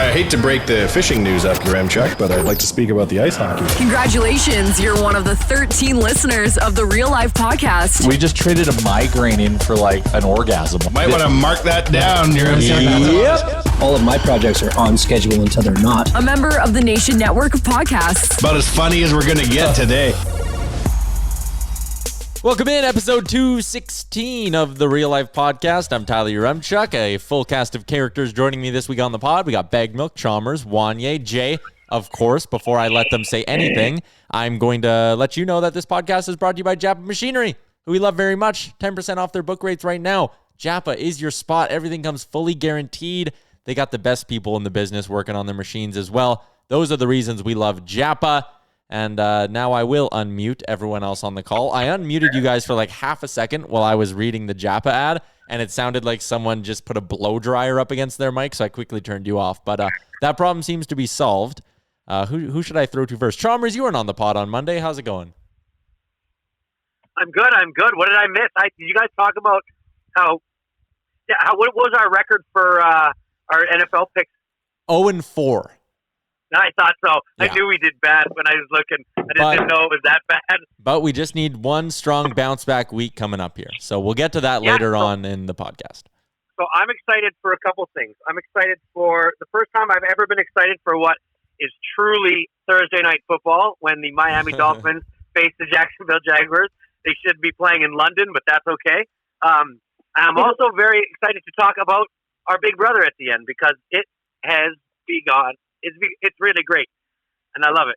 I hate to break the fishing news after Remchuck, but I'd like to speak about the ice hockey. Congratulations, you're one of the 13 listeners of the Real Life Podcast. We just traded a migraine in for like an orgasm. Might want to mark that down. Yep. All of my projects are on schedule until they're not. A member of the Nation Network of Podcasts. About as funny as we're going to get today. Welcome in, episode 216 of the Real Life Podcast. I'm Tyler Remchuck, a full cast of characters joining me this week on the pod. We got Bag Milk, Chalmers, Wanye, Jay. Of course, before I let them say anything, I'm going to let you know that this podcast is brought to you by Japa Machinery, who we love very much. 10% off their book rates right now. Japa is your spot. Everything comes fully guaranteed. They got the best people in the business working on their machines as well. Those are the reasons we love Japa. And now I will unmute everyone else on the call. I unmuted you guys for like half a second while I was reading the Japa ad, and it sounded like someone just put a blow dryer up against their mic, so I quickly turned you off. But that problem seems to be solved. Who should I throw to first? Chalmers, you weren't on the pod on Monday. How's it going? I'm good. What did I miss? Did you guys talk about what was our record for our NFL picks? 0-4. I thought so. Yeah. I knew we did bad when I was looking. I just didn't know it was that bad. But we just need one strong bounce back week coming up here. So we'll get to that later on in the podcast. So I'm excited for a couple things. I'm excited for the first time I've ever been excited for what is truly Thursday night football when the Miami Dolphins face the Jacksonville Jaguars. They should be playing in London, but that's okay. I'm also very excited to talk about our big brother at the end because it has begun. It's really great, and I love it.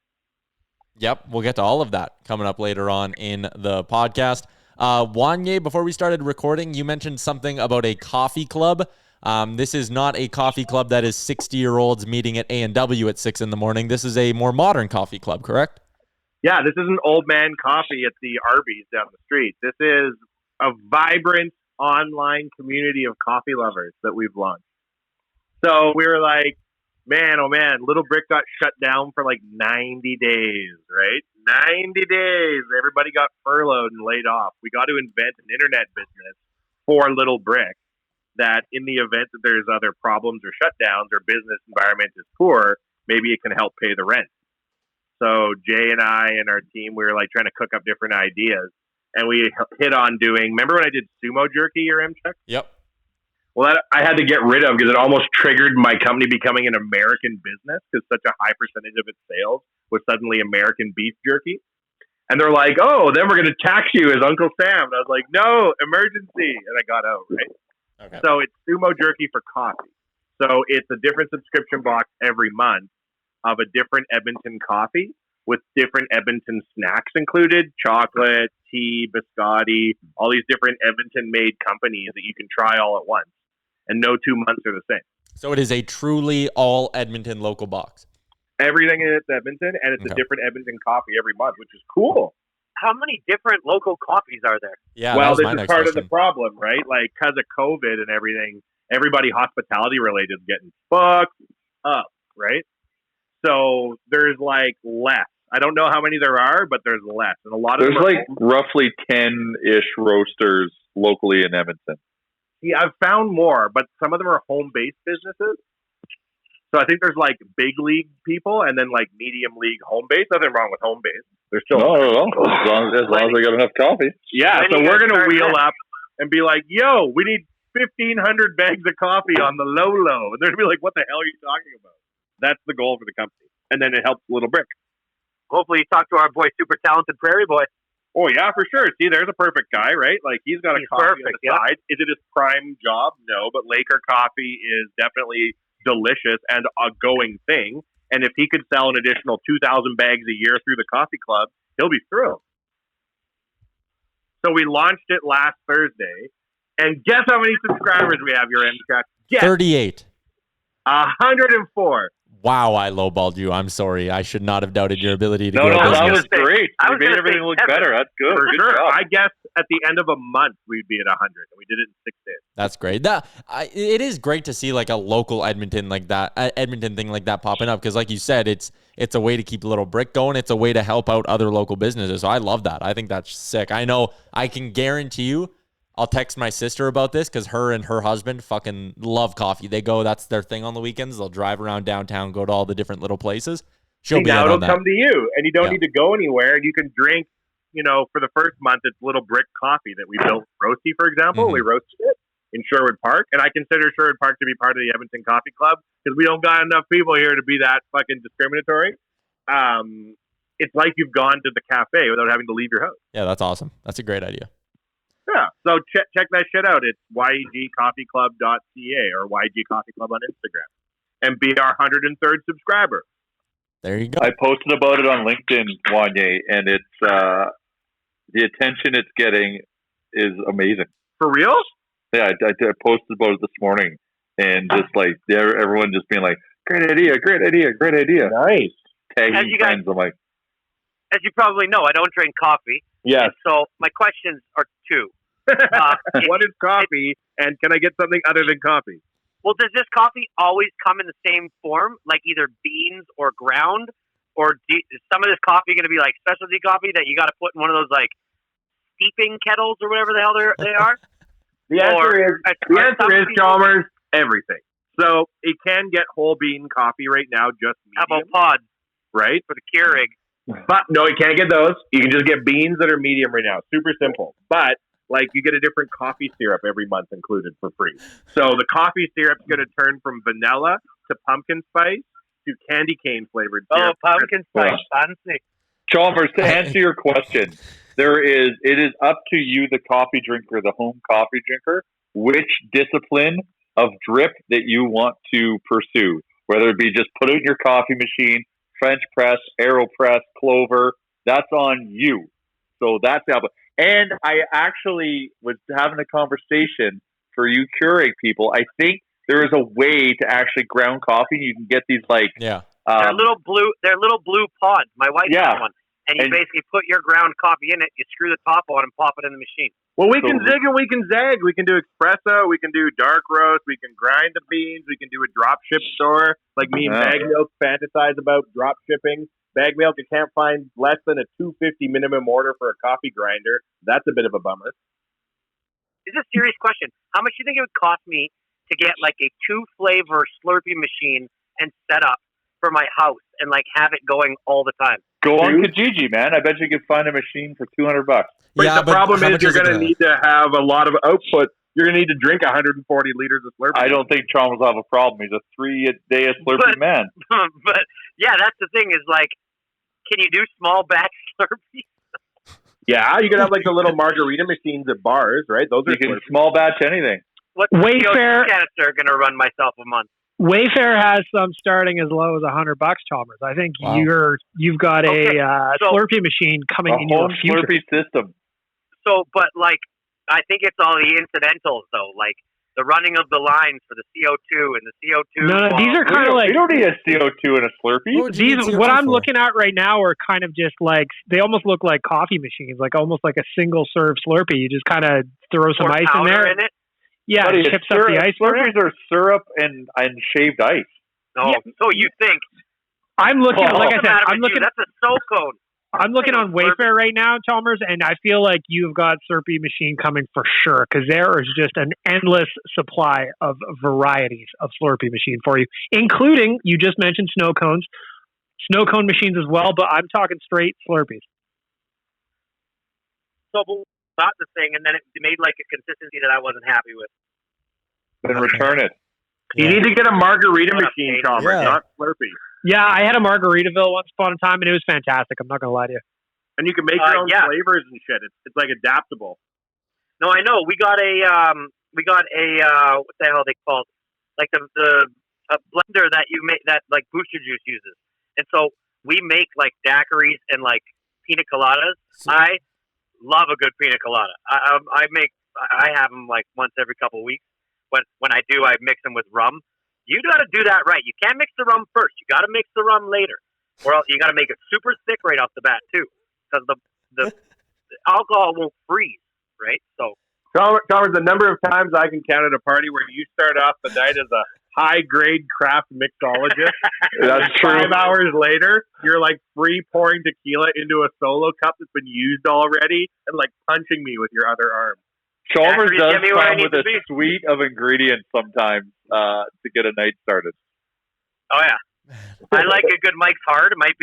Yep, we'll get to all of that coming up later on in the podcast. Wanye, before we started recording, you mentioned something about a coffee club. This is not a coffee club that is 60-year-olds meeting at A&W at 6 in the morning. This is a more modern coffee club, correct? Yeah, this isn't old man coffee at the Arby's down the street. This is a vibrant online community of coffee lovers that we've launched. So we were like, man, oh man, Little Brick got shut down for like 90 days, right? 90 days. Everybody got furloughed and laid off. We got to invent an internet business for Little Brick that in the event that there's other problems or shutdowns or business environment is poor, maybe it can help pay the rent. So Jay and I and our team, we were like trying to cook up different ideas. And we hit on doing, remember when I did sumo jerky or MCheck? Yep. Well, that I had to get rid of because it almost triggered my company becoming an American business because such a high percentage of its sales was suddenly American beef jerky. And they're like, oh, then we're going to tax you as Uncle Sam. And I was like, no, emergency. And I got out, right? Okay. So it's sumo jerky for coffee. So it's a different subscription box every month of a different Edmonton coffee with different Edmonton snacks included, chocolate, tea, biscotti, all these different Edmonton-made companies that you can try all at once. And no 2 months are the same. So it is a truly all Edmonton local box. Everything is Edmonton, and it's a different Edmonton coffee every month, which is cool. How many different local coffees are there? Yeah, well, this is part of the problem, right? Like, because of COVID and everything, everybody hospitality-related is getting fucked up, right? So there's, like, less. I don't know how many there are, but there's less. And a lot of there's, like, roughly 10-ish roasters locally in Edmonton. Yeah, I've found more, but some of them are home-based businesses. So I think there's like big league people and then like medium league home-based. Nothing wrong with home-based. There's still no. As long as they got enough coffee. Yeah, so we're gonna wheel up and be like, "Yo, we need 1,500 bags of coffee on the low. And they're gonna be like, "What the hell are you talking about?" That's the goal for the company, and then it helps Little Brick. Hopefully, you talk to our boy, super talented Prairie Boy. Oh, yeah, for sure. See, there's a perfect guy, right? Like, he's got a coffee on the side. Is it his prime job? No, but Laker coffee is definitely delicious and a going thing. And if he could sell an additional 2,000 bags a year through the coffee club, he'll be thrilled. So we launched it last Thursday. And guess how many subscribers we have, your MCheck? 38. 104. Wow, I lowballed you. I'm sorry. I should not have doubted your ability to No, that was great. You made everything look better. That's good. For good sure. job. I guess at the end of a month, we'd be at 100. And we did it in 6 days. That's great. It is great to see like a local Edmonton like that, Edmonton thing like that popping up. Because like you said, it's a way to keep Little Brick going. It's a way to help out other local businesses. So I love that. I think that's sick. I know I can guarantee you I'll text my sister about this because her and her husband fucking love coffee. They go, that's their thing on the weekends. They'll drive around downtown, go to all the different little places. She'll be now in it'll on that. come to you, and you don't need to go anywhere, and you can drink. For the first month, it's little brick coffee that we built. Roasty, for example, we roasted it in Sherwood Park, and I consider Sherwood Park to be part of the Edmonton Coffee Club because we don't got enough people here to be that fucking discriminatory. It's like you've gone to the cafe without having to leave your house. Yeah, that's awesome. That's a great idea. Yeah, so check that shit out. It's yegcoffeeclub.ca or YEG Coffee Club on Instagram, and be our 103rd subscriber. There you go. I posted about it on LinkedIn, Wanye, and it's the attention it's getting is amazing. For real? Yeah, I posted about it this morning, and just like everyone just being like, "Great idea, great idea, great idea." Nice. Tagging friends, I'm like, as you probably know, I don't drink coffee. Yes. So my questions are two. What is coffee, and can I get something other than coffee? Well, does this coffee always come in the same form, like either beans or ground? Or is some of this coffee going to be like specialty coffee that you got to put in one of those like steeping kettles or whatever the hell they are? The answer is Chalmers, everything. So it can get whole bean coffee right now, just medium. How about pods? Right? For the Keurig. But no, you can't get those. You can just get beans that are medium right now. Super simple. But like you get a different coffee syrup every month included for free. So the coffee syrup's going to turn from vanilla to pumpkin spice to candy cane flavored syrup. Oh, pumpkin spice. Fancy. Chalmers, to answer your question, it is up to you, the coffee drinker, the home coffee drinker, which discipline of drip that you want to pursue. Whether it be just put it in your coffee machine, French press, AeroPress, Clover, that's on you. So that's the. And I actually was having a conversation for you Keurig people. I think there is a way to actually ground coffee. You can get these like yeah. They're little blue pods. My wife has one. And you basically put your ground coffee in it, you screw the top on and pop it in the machine. Well, we can zig and we can zag. We can do espresso. We can do dark roast. We can grind the beans. We can do a drop ship store. Like me and Bag Milk fantasize about drop shipping. Bag Milk, you can't find less than a $2.50 minimum order for a coffee grinder. That's a bit of a bummer. It's a serious question. How much do you think it would cost me to get like a 2-flavor Slurpee machine and set up for my house and like have it going all the time? Go on Kijiji, man. I bet you could find a machine for $200. Yeah, the problem is you're going to need to have a lot of output. You're going to need to drink 140 liters of Slurpee. I don't think Chalmers will have a problem. He's a 3-a-day Slurpee man. But yeah, that's the thing is like, can you do small batch Slurpee? Yeah, you can have like the little margarita machines at bars, right? Those you can small batch anything. What's Wayfair canister going to run myself a month? Wayfair has some starting as low as $100, Chalmers. I think you've got a Slurpee machine coming in your future. Slurpee system. So, but like, I think it's all the incidentals though, like the running of the lines for the CO2 and the CO2. No, these are kind of like you don't need a CO2 in a Slurpee. What I'm looking at right now are kind of just like they almost look like coffee machines, like almost like a single serve Slurpee. You just kind of throw some ice in there. In it? Yeah, it chips up the ice. Slurpees are syrup and shaved ice. Oh, yeah. So you think? I'm looking, like I said, I'm looking. That's a soul cone. I'm looking on Wayfair right now, Chalmers, and I feel like you've got Slurpee machine coming for sure because there is just an endless supply of varieties of Slurpee machine for you, including, you just mentioned snow cones, snow cone machines as well, but I'm talking straight Slurpees. So, not the thing, and then it made like a consistency that I wasn't happy with. Then return it. You need to get a margarita machine, Chalmers, not Slurpee. Yeah, I had a Margaritaville once upon a time, and it was fantastic. I'm not going to lie to you. And you can make your own flavors and shit. It's like adaptable. No, I know. We got a what the hell are they called? Like a blender that you make that like Booster Juice uses. And so we make like daiquiris and like pina coladas. I love a good pina colada. I have them like once every couple of weeks. But when I do, I mix them with rum. You got to do that right. You can't mix the rum first. You got to mix the rum later, or else you got to make it super thick right off the bat too, because the alcohol won't freeze, right? So, Chalmers, the number of times I can count at a party where you start off the night as a high-grade craft mixologist. That's true. 5 hours later, you're like free pouring tequila into a solo cup that's been used already, and like punching me with your other arm. Chalmers Actually, does get me where I come need with to a be. suite of ingredients sometimes to get a night started. Oh yeah, I like a good Mike's Hard. It might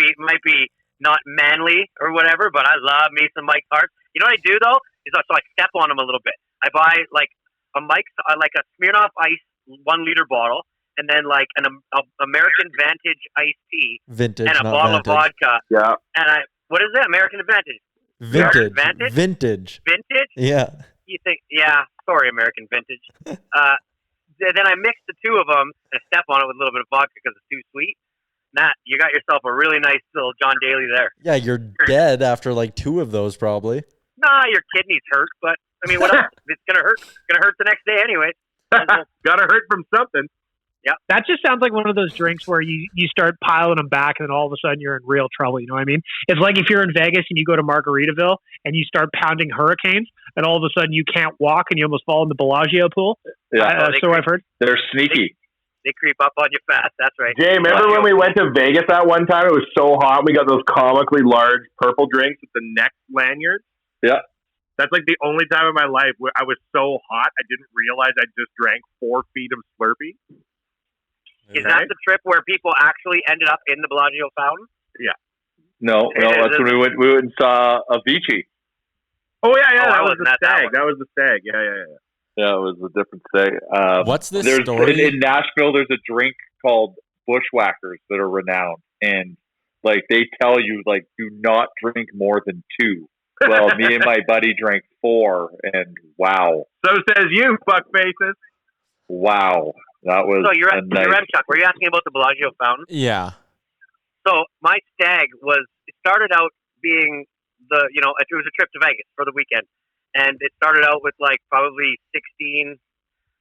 be not manly or whatever, but I love me some Mike's Hard. You know what I do though is so I step on them a little bit. I buy like a Mike's like a Smirnoff Ice 1 liter bottle, and then like an American Vantage iced tea, Vintage, and a not bottle Vantage. of vodka. Yeah. And what is it? American Advantage. Vintage. Vantage? Vintage. Vintage? Yeah. You think? Yeah. Sorry, American Vintage. Then I mix the two of them and step on it with a little bit of vodka because it's too sweet. Matt, you got yourself a really nice little John Daly there. Yeah, you're dead after like 2 of those probably. Nah, your kidneys hurt, but I mean, what else? It's gonna hurt. It's gonna hurt the next day anyway. Gotta hurt from something. Yeah. That just sounds like one of those drinks where you start piling them back and then all of a sudden you're in real trouble. You know what I mean? It's like if you're in Vegas and you go to Margaritaville and you start pounding hurricanes and all of a sudden you can't walk and you almost fall in the Bellagio pool. Yeah, So I've heard. they're sneaky. They creep up on you fast. That's right. Jay, remember when we went to Vegas that one time? It was so hot. We got those comically large purple drinks with the neck lanyards. Yeah. That's like the only time in my life where I was so hot I didn't realize I just drank 4 feet of Slurpee. Is that the trip where people actually ended up in the Bellagio fountain? Yeah. No, that's when we went and saw Avicii. Oh yeah, Oh, I that was wasn't the at that stag. one. That was the stag. Yeah. Yeah, it was a different day. What's this there's, story? In Nashville, there's a drink called Bushwhackers that are renowned, and like they tell you, like, do not drink more than 2. Well, me and my buddy drank 4, and wow, So says you, fuck faces. wow, that was So you're a nice. Chuck. Were you asking about the Bellagio fountain? Yeah. So my stag it started out being it was a trip to Vegas for the weekend. And it started out with like probably 16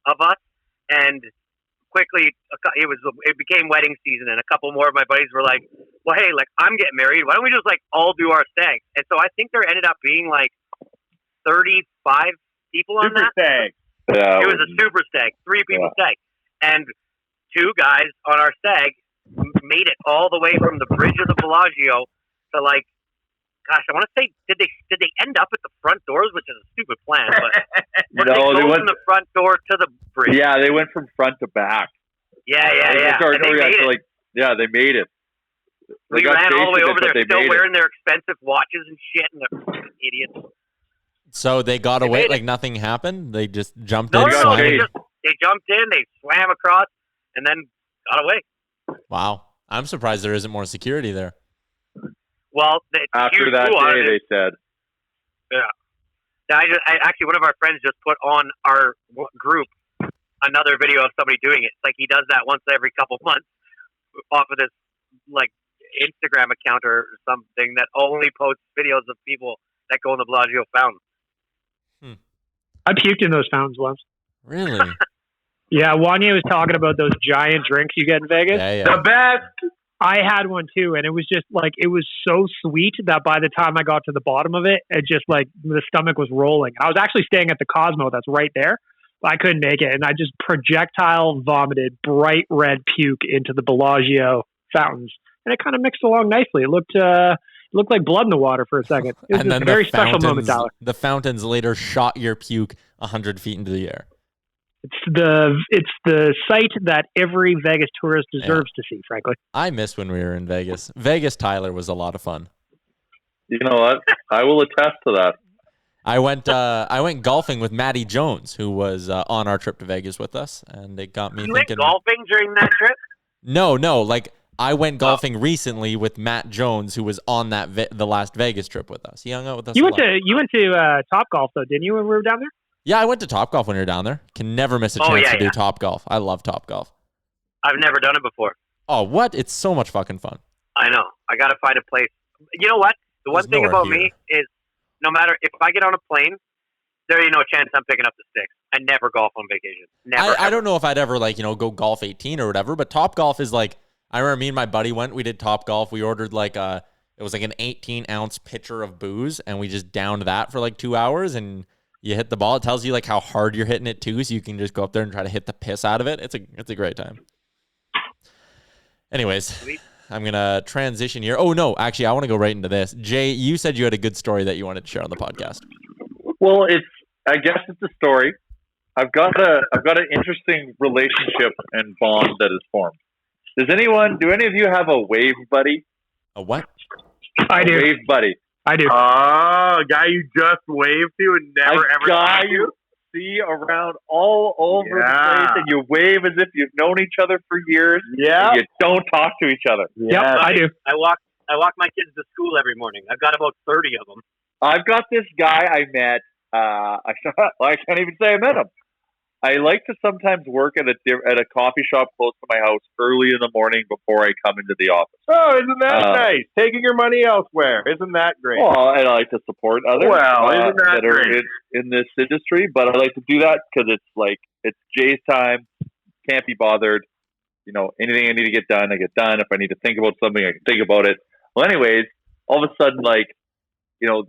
of us. And quickly it became wedding season. And a couple more of my buddies were like, well, hey, like I'm getting married. Why don't we just like all do our stags? And so I think there ended up being like 35 people on Super that. stag. Yeah, It was a super stag, 3 people stag. And 2 guys on our stag made it all the way from the bridge of the Bellagio to like, gosh, I want to say, did they end up at the front doors, which is a stupid plan, but No, they they went went- from the front door to the bridge. Yeah, they went from front to back. Yeah. Sorry, And they no, made it. like, yeah, they made it. They We got ran all the way chased over with it, there, but they still made wearing their expensive watches and shit, and they're idiots. So they got They away made it. like nothing happened? They just jumped No, in? no, swam? they jumped in, they swam across, and then got away. Wow. I'm surprised there isn't more security there. Well, After huge that pool on day, it. they said. Actually, one of our friends just put on our group another video of somebody doing it. It's like he does that once every couple months off of this like Instagram account or something that only posts videos of people that go in the Bellagio fountain. I puked in those fountains once. Really? Yeah, Wanye was talking about those giant drinks you get in Vegas. Yeah. The best. I had one too, and it was just like, it was so sweet that by the time I got to the bottom of it, it just like the stomach was rolling. I was actually staying at the Cosmo that's right there, but I couldn't make it. And I just projectile vomited bright red puke into the Bellagio fountains. And it kind of mixed along nicely. It looked like blood in the water for a second. It was And then a very special moment, Tyler. the fountains later shot your puke 100 feet into the air. It's the sight that every Vegas tourist deserves to see, frankly. I miss when we were in Vegas. Vegas, Tyler, was a lot of fun. You know what? I will attest to that. I went golfing with Matty Jones, who was on our trip to Vegas with us, and it got me You thinking. went golfing during that trip? No, like I went golfing recently with Matt Jones, who was on that the last Vegas trip with us. He hung out with us. You a went lot. to Top Golf though, didn't you? When we were down there. Yeah, I went to Top Golf when you were down there. Can never miss a chance to do Top Golf. I love Top Golf. I've never done it before. Oh, what? It's so much fucking fun. I know. I got to find a place. You know what? The one There's thing nowhere about me is no matter if I get on a plane, there ain't no chance I'm picking up the sticks. I never golf on vacation. Never. I don't know if I'd ever go golf 18 or whatever, but Top Golf is like, I remember me and my buddy went, we did Top Golf. We ordered it was like an 18-ounce pitcher of booze, and we just downed that for like 2 hours, and you hit the ball. It tells you like how hard you're hitting it too, so you can just go up there and try to hit the piss out of it. It's a great time. Anyways, I'm going to transition here. Oh, no, actually, I want to go right into this. Jay, you said you had a good story that you wanted to share on the podcast. Well, I guess it's a story. I've got an interesting relationship and bond that is formed. Do any of you have a wave buddy? A what? I do. Wave buddy. I do. Oh, a guy you just waved to and never ever guy talked to? you see around all over the place, and you wave as if you've known each other for years. Yeah. And you don't talk to each other. Yep, I do. I walk my kids to school every morning. I've got about 30 of them. I've got this guy I met. I can't even say I met him. I like to sometimes work at a coffee shop close to my house early in the morning before I come into the office. Oh, isn't that nice? Taking your money elsewhere. Isn't that great? Well, and I like to support others isn't that are great? in this industry, but I like to do that because it's Jay's time. Can't be bothered. Anything I need to get done, I get done. If I need to think about something, I can think about it. Well, anyways, all of a sudden,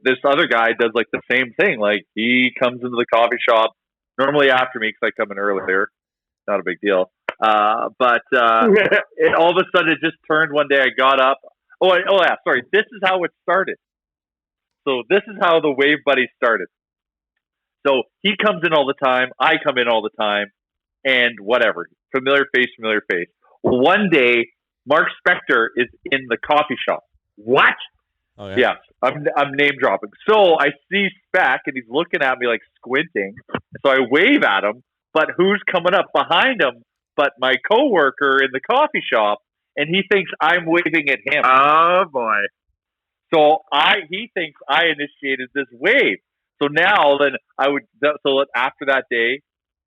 this other guy does the same thing. He comes into the coffee shop normally after me because I come in earlier. Not a big deal. But all of a sudden it just turned one day. I got up. Oh yeah, sorry. This is how it started. So this is how the wave buddy started. So he comes in all the time. I come in all the time. And whatever. Familiar face. One day, Mark Spector is in the coffee shop. What? Oh, yeah. Yeah, I'm name dropping. So I see Spec, and he's looking at me squinting. So I wave at him, but who's coming up behind him but my coworker in the coffee shop, and he thinks I'm waving at him. Oh, boy. So he thinks I initiated this wave. So now then after that day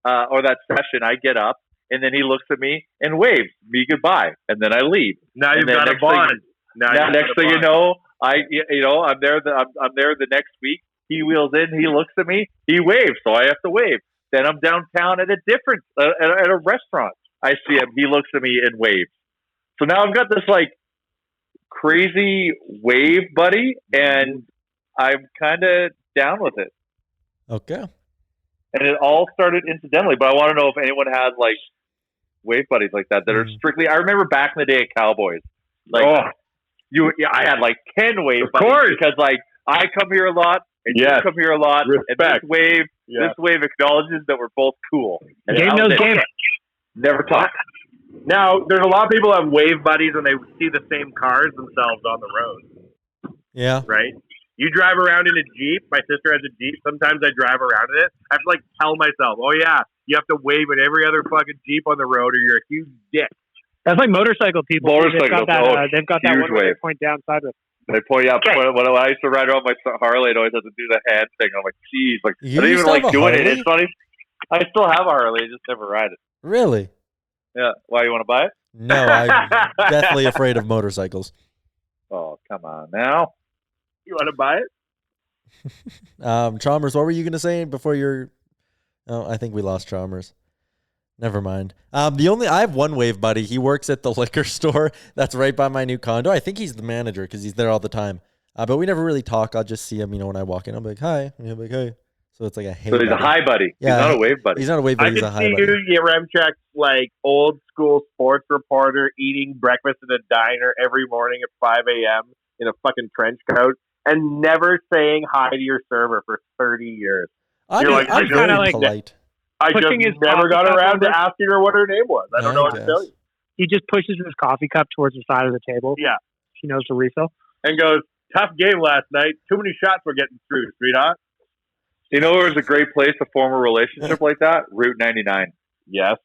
or that session, I get up, and then he looks at me and waves me goodbye, and then I leave. Now you've got a bond. Next thing you know, I'm there the next week. He wheels in, he looks at me, he waves, so I have to wave. Then I'm downtown at at a restaurant. I see him, he looks at me and waves. So now I've got this crazy wave buddy, and I'm kind of down with it. Okay. And it all started incidentally, but I want to know if anyone has wave buddies like that are strictly. I remember back in the day at Cowboys, I had 10 wave buddies because I come here a lot and you come here a lot. Respect. And this wave acknowledges that we're both cool. And Game knows game. Never talk. Now, there's a lot of people who have wave buddies and they see the same cars themselves on the road. Yeah. Right? You drive around in a Jeep. My sister has a Jeep. Sometimes I drive around in it. I have to tell myself, oh yeah, you have to wave at every other fucking Jeep on the road or you're a huge dick. That's like motorcycle people. They've got that one where they point down sideways. They point out when I used to ride around my Harley, I'd always have to do the hand thing. I'm like, geez, I don't even doing it. It's funny. I still have a Harley, I just never ride it. Really? Yeah. Why, you want to buy it? No, I'm deathly afraid of motorcycles. Oh, come on now. You want to buy it? Chalmers, what were you going to say before your... Oh, I think we lost Chalmers. Never mind. I have one wave buddy. He works at the liquor store that's right by my new condo. I think he's the manager because he's there all the time. But we never really talk. I'll just see him, when I walk in. I'm like, hi. And he'll be like, hey. So it's like a hey. So he's buddy. a hi buddy. Yeah, he's not a wave buddy. He's not a wave buddy. He's a hi buddy. I can see you, Remchek's old school sports reporter eating breakfast in a diner every morning at 5 a.m. in a fucking trench coat and never saying hi to your server for 30 years. I'm kind of polite. I just never got around to asking her what her name was. I don't know what to tell you. He just pushes his coffee cup towards the side of the table. Yeah. She knows to refill. And goes, tough game last night. Too many shots were getting through, sweetheart. You know where was a great place to form a relationship like that? Route 99. Yes.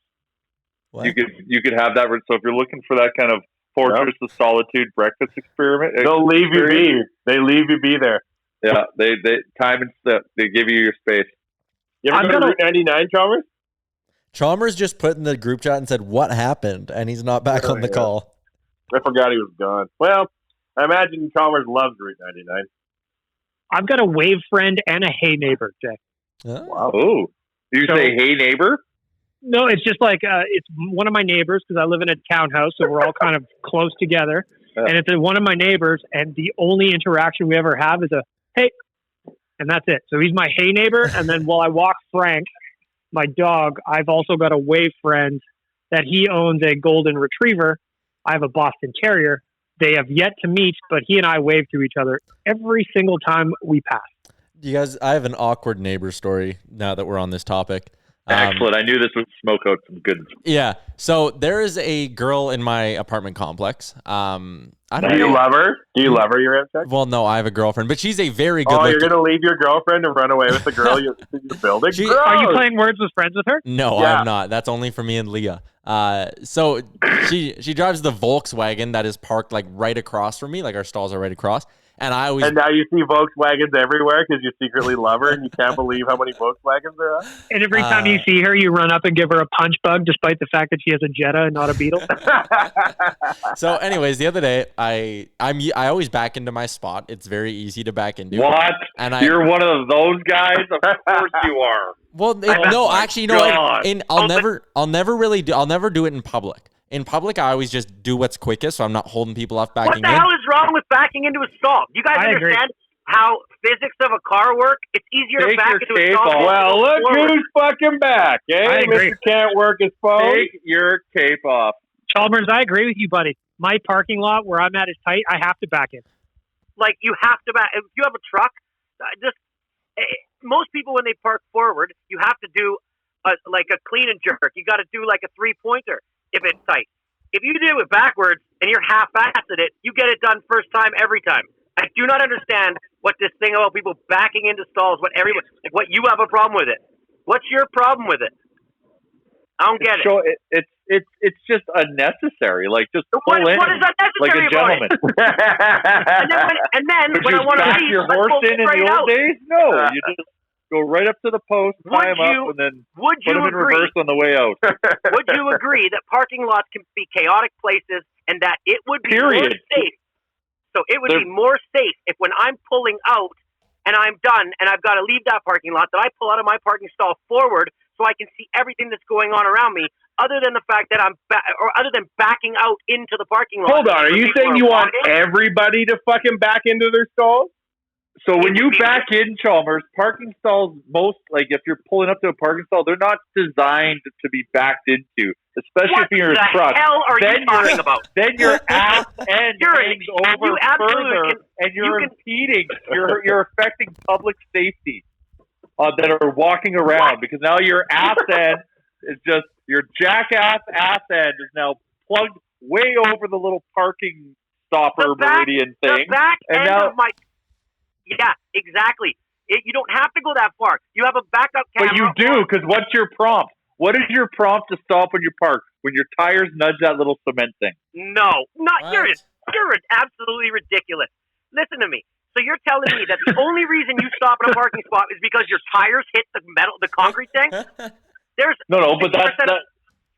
What? You could have that. So if you're looking for that kind of Fortress of Solitude breakfast experiment, they'll leave you be. They leave you be there. Yeah, they time and step. They give you your space. You ever go to Route 99, Chalmers? Chalmers just put in the group chat and said, what happened? And he's not back on the call. I forgot he was gone. Well, I imagine Chalmers loves Route 99. I've got a wave friend and a hey neighbor, Jay. Oh. Wow. Oh. You say hey neighbor? No, it's just it's one of my neighbors because I live in a townhouse, so we're all kind of close together. Yeah. And it's one of my neighbors, and the only interaction we ever have is a hey, and that's it. So he's my hey neighbor, and then while I walk Frank, my dog, I've also got a wave friend that he owns a golden retriever. I have a Boston Terrier. They have yet to meet, but he and I wave to each other every single time we pass. You guys, I have an awkward neighbor story now that we're on this topic. Excellent. I knew this would smoke out some good. Yeah. So there is a girl in my apartment complex. I don't Do you know. love her? Do you love her, your check? Well, no, I have a girlfriend, but she's a very good. Oh, you're gonna leave your girlfriend and run away with the girl you're building? Are you playing Words with Friends with her? No, Yeah. I'm not. That's only for me and Leah. So she drives the Volkswagen that is parked like right across from me. Like our stalls are right across. And I always And now you see Volkswagens everywhere because you secretly love her and you can't believe how many Volkswagens there are. And every time you see her, you run up and give her a punch bug, despite the fact that she has a Jetta and not a Beetle. So, anyways, the other day, I always back into my spot. It's very easy to back into. What? And You're one of those guys? Of course you are. Well, no, actually, you know what? I'll never do it in public. In public, I always just do what's quickest, so I'm not holding people off backing in. What the hell is wrong with backing into a stall? Do you guys understand how physics of a car work? It's easier to back into a stall. Well, look who's fucking back, eh? I agree. Mr. Can't work his phone. Take your cape off. Chalmers, I agree with you, buddy. My parking lot where I'm at is tight. I have to back in. Like, you have to back. If you have a truck, most people, when they park forward, you have to do a clean and jerk. You got to do like a 3-pointer if it's tight. If you do it backwards and you're half-assed at it, you get it done first time every time. I do not understand what this thing about people backing into stalls. What you have a problem with it? What's your problem with it? I don't get it. So it's just unnecessary. Like, just pull in what is unnecessary like a gentleman. and then when I want to leave, your let's horse pull in the straight old out. days? No, you just go right up to the post, tie him up, and then would put you him in agree? reverse on the way out. Would you agree that parking lots can be chaotic places and that it would be more safe? So it would be more safe if when I'm pulling out and I'm done and I've got to leave that parking lot, that I pull out of my parking stall forward so I can see everything that's going on around me, other than the fact that other than backing out into the parking lot. Hold on, are you saying you want everybody to fucking back into their stalls? So when you back in, Chalmers, parking stalls, if you're pulling up to a parking stall, they're not designed to be backed into, especially if you're in a truck. What the hell are you talking about? Then your ass end hangs over further, and you're impeding. You're affecting public safety that are walking around, because now your ass end is just, your jackass ass end is now plugged way over the little parking stopper meridian thing. The back end of my... Yeah, exactly. You don't have to go that far. You have a backup camera. But you do, because what's your prompt? What is your prompt to stop when you park? When your tires nudge that little cement thing? No, you're absolutely ridiculous. Listen to me. So you're telling me that the only reason you stop in a parking spot is because your tires hit the concrete thing? No, but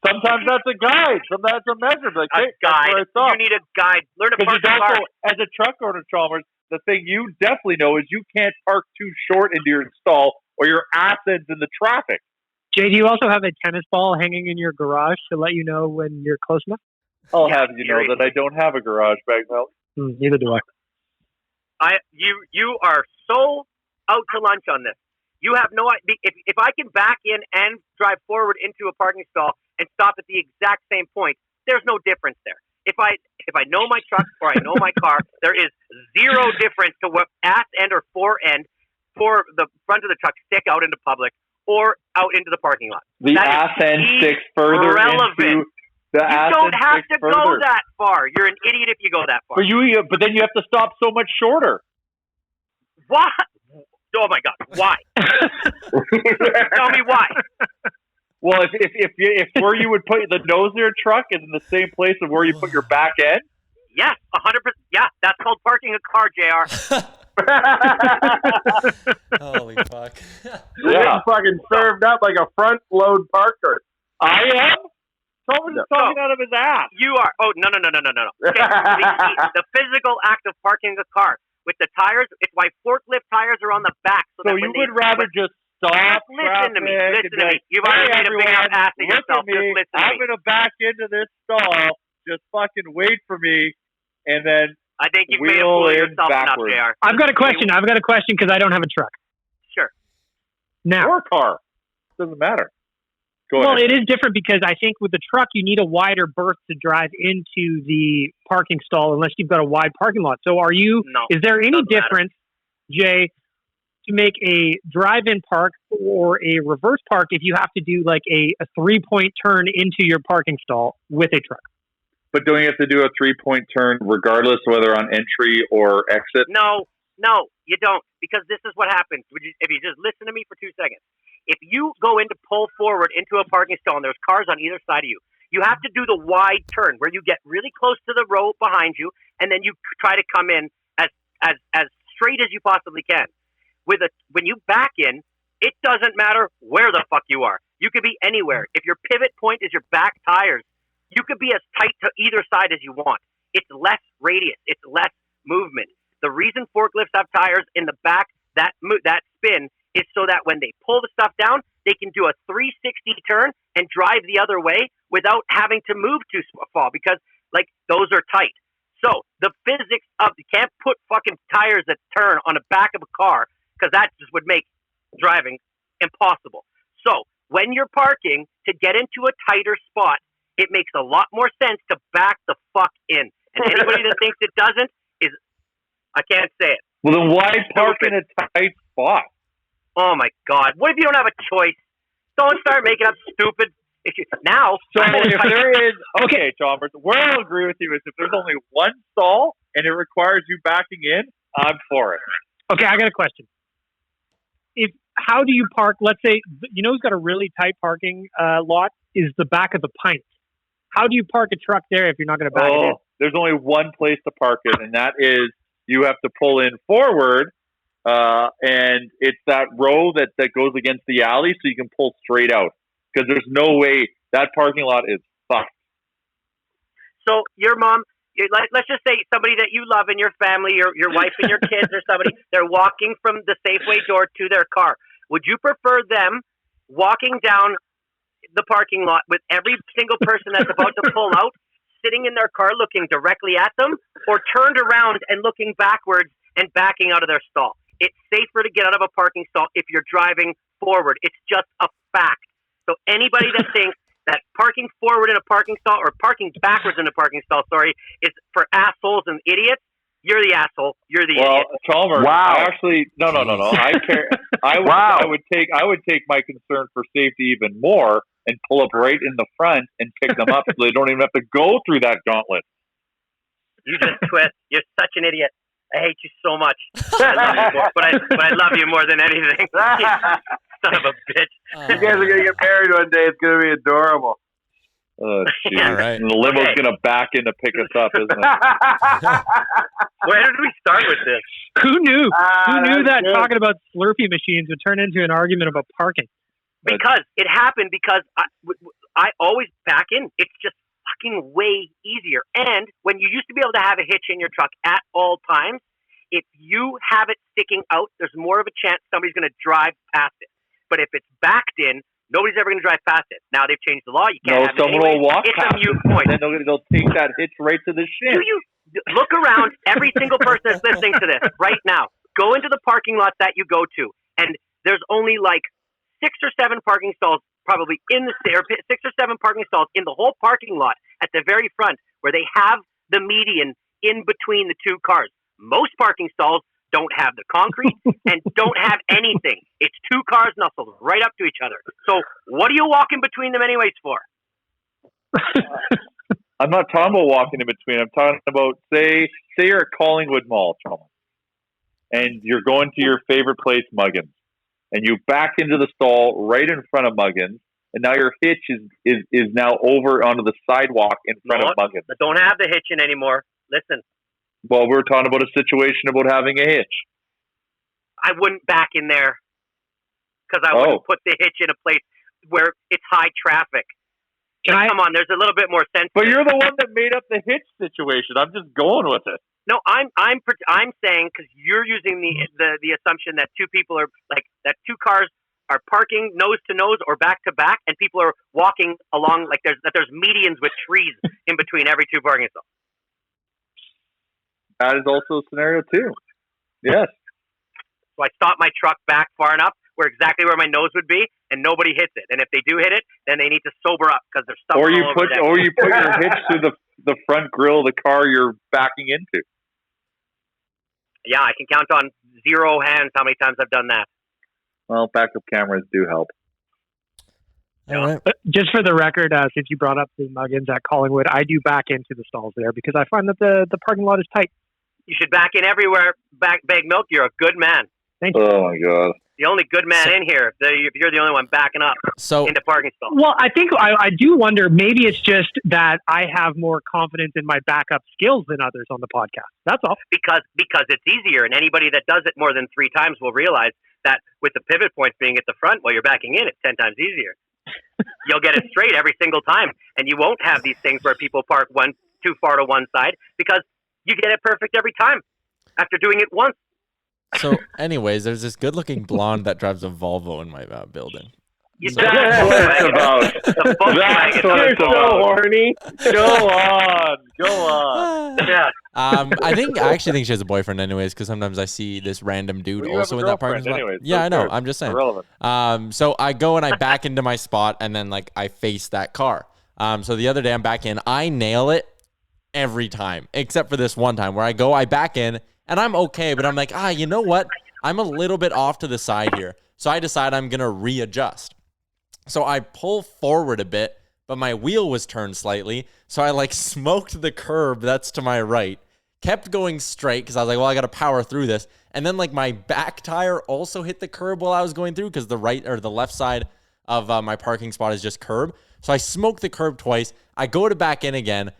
sometimes that's a guide. Sometimes that's a measure. Like, hey, guide. You need a guide. Learn to park your car. As a truck owner, Chalmers, the thing you definitely know is you can't park too short into your stall or your ass ends in the traffic. Jay, do you also have a tennis ball hanging in your garage to let you know when you're close enough? I'll have you know that I don't have a garage back now. Neither do I. You are so out to lunch on this. You have no idea. If I can back in and drive forward into a parking stall and stop at the exact same point, there's no difference there. If I know my truck or I know my car, there is zero difference to what ass end or fore end for the front of the truck stick out into public or out into the parking lot. The ass end sticks further into the ass end. You don't have to further. go that far. You're an idiot if you go that far. But then you have to stop so much shorter. What? Oh my God! Why? Tell me why. Well, if where you would put the nose of your truck is in the same place of where you put your back end. Yes, 100%. Yeah, that's called parking a car, JR. Holy fuck! Yeah, fucking served up like a front load parker. I am. Someone's talking out of his ass. You are. Oh no! Okay, the physical act of parking a car with the tires. It's why forklift tires are on the back. So you would rather just stop. Listen to me. You've already made a big ass of yourself. Just listen to me. I'm gonna back into this stall. Just fucking wait for me, and then I think you've made a fool of yourself enough, JR. I've got a question because I don't have a truck. Sure. Now, or a car. Doesn't matter. Well, it is different because I think with the truck, you need a wider berth to drive into the parking stall unless you've got a wide parking lot. So is there any difference, Jay, to make a drive-in park or a reverse park if you have to do like a 3-point turn into your parking stall with a truck? But don't you have to do a 3-point turn regardless whether on entry or exit? No, you don't, because this is what happens. If you just listen to me for 2 seconds. If you go in to pull forward into a parking stall and there's cars on either side of you, you have to do the wide turn where you get really close to the row behind you, and then you try to come in as straight as you possibly can. When you back in, it doesn't matter where the fuck you are. You could be anywhere. If your pivot point is your back tires, you could be as tight to either side as you want. It's less radius. It's less movement. The reason forklifts have tires in the back, that spin, is so that when they pull the stuff down, they can do a 360 turn and drive the other way without having to move too far, because like those are tight. So the physics of you can't put fucking tires that turn on the back of a car, because that just would make driving impossible. So when you're parking to get into a tighter spot, it makes a lot more sense to back the fuck in. And anybody that thinks it doesn't I can't say it. Well, then why park in a tight spot? Oh my God! What if you don't have a choice? Don't start making up stupid issues. Now, so if there is, okay, Chalmers, where I'll agree with you is if there's only one stall and it requires you backing in, I'm for it. Okay, I got a question. How do you park? Let's say who's got a really tight parking lot is the back of the Pint. How do you park a truck there if you're not going to back it in? There's only one place to park it, and that is you have to pull in forward, and it's that row that goes against the alley, so you can pull straight out. Because there's no way that parking lot is fucked. So your mom, let's just say somebody that you love in your family, your wife and your kids or somebody, they're walking from the Safeway door to their car. Would you prefer them walking down the parking lot with every single person that's about to pull out sitting in their car looking directly at them, or turned around and looking backwards and backing out of their stall? It's safer to get out of a parking stall if you're driving forward. It's just a fact. So anybody that thinks that parking forward in a parking stall or parking backwards in a parking stall, is for assholes and idiots, you're the asshole. You're the idiot. Chalmers, wow. No. I care. I would take my concern for safety even more and pull up right in the front and pick them up so they don't even have to go through that gauntlet. You just twist. You're such an idiot. I hate you so much. I love you more, but I love you more than anything. Son of a bitch. You guys are going to get married one day. It's going to be adorable. Oh, geez. All right. And the limo's going to back in to pick us up, isn't it? Where did we start with this? Who knew? Who knew that good. talking about Slurpee machines would turn into an argument about parking? Because it happened because I always back in. It's just fucking way easier. And when you used to be able to have a hitch in your truck at all times, if you have it sticking out, there's more of a chance somebody's going to drive past it. But if it's backed in, nobody's ever going to drive past it. Now they've changed the law. You can't have it someone anyway. will walk It's past a mute it, point. and then they'll take that hitch right to the shin. Do you look around, every single person that's listening to this right now, go into the parking lot that you go to, and there's only like 6 or 7 parking stalls probably in the or 6 or 7 parking stalls in the whole parking lot at the very front where they have the median in between the two cars. Most parking stalls don't have the concrete and don't have anything. It's 2 cars nestled right up to each other. So what are you walking between them anyways for? I'm not talking about walking in between. I'm talking about, say you're at Collingwood Mall, Chalmers, and you're going to your favorite place, Muggins, and you back into the stall right in front of Muggins, and now your hitch is now over onto the sidewalk in front of Muggins. I don't have the hitch in anymore. Listen. Well, we're talking about a situation about having a hitch. I wouldn't back in there because I wouldn't put the hitch in a place where it's high traffic. Come on, there's a little bit more sense. But you're the one that made up the hitch situation. I'm just going with it. No, I'm saying because you're using the assumption that 2 people are like that 2 cars are parking nose to nose or back to back, and people are walking along like there's medians with trees in between every 2 parking stalls. That is also a scenario too. Yes. So I stop my truck back far enough where exactly where my nose would be, and nobody hits it. And if they do hit it, then they need to sober up because they're stuck. Or you put your hitch through the front grille of the car you're backing into. Yeah, I can count on 0 hands how many times I've done that. Well, backup cameras do help. All right. Just for the record, since you brought up the Muggins at Collingwood, I do back into the stalls there because I find that the parking lot is tight. You should back in everywhere. Bag milk. You're a good man. Thank you. Oh my god. The only good man in here. If you're the only one backing up into parking stalls. Well, I think I do wonder, maybe it's just that I have more confidence in my backup skills than others on the podcast. That's all. Because it's easier, and anybody that does it more than 3 times will realize that with the pivot points being at the front while you're backing in, it's 10 times easier. You'll get it straight every single time, and you won't have these things where people park too far to one side because you get it perfect every time after doing it once. So, anyways, there's this good-looking blonde that drives a Volvo in my building. That's what it's You're so horny. Go on. Yeah. I actually think she has a boyfriend anyways, because sometimes I see this random dude Well, you also have in a that parking girlfriend spot. anyways, Yeah, so I know. it's I'm just saying. irrelevant. So I go and I back into my spot, and then like I face that car. So the other day I'm back in. I nail it every time, except for this one time where I back in, and I'm okay, but I'm like, you know what? I'm a little bit off to the side here. So I decide I'm going to readjust. So I pull forward a bit, but my wheel was turned slightly. So I like smoked the curb that's to my right, kept going straight because I was like, well, I got to power through this. And then like my back tire also hit the curb while I was going through because the right or the left side of my parking spot is just curb. So I smoked the curb twice. I go to back in again,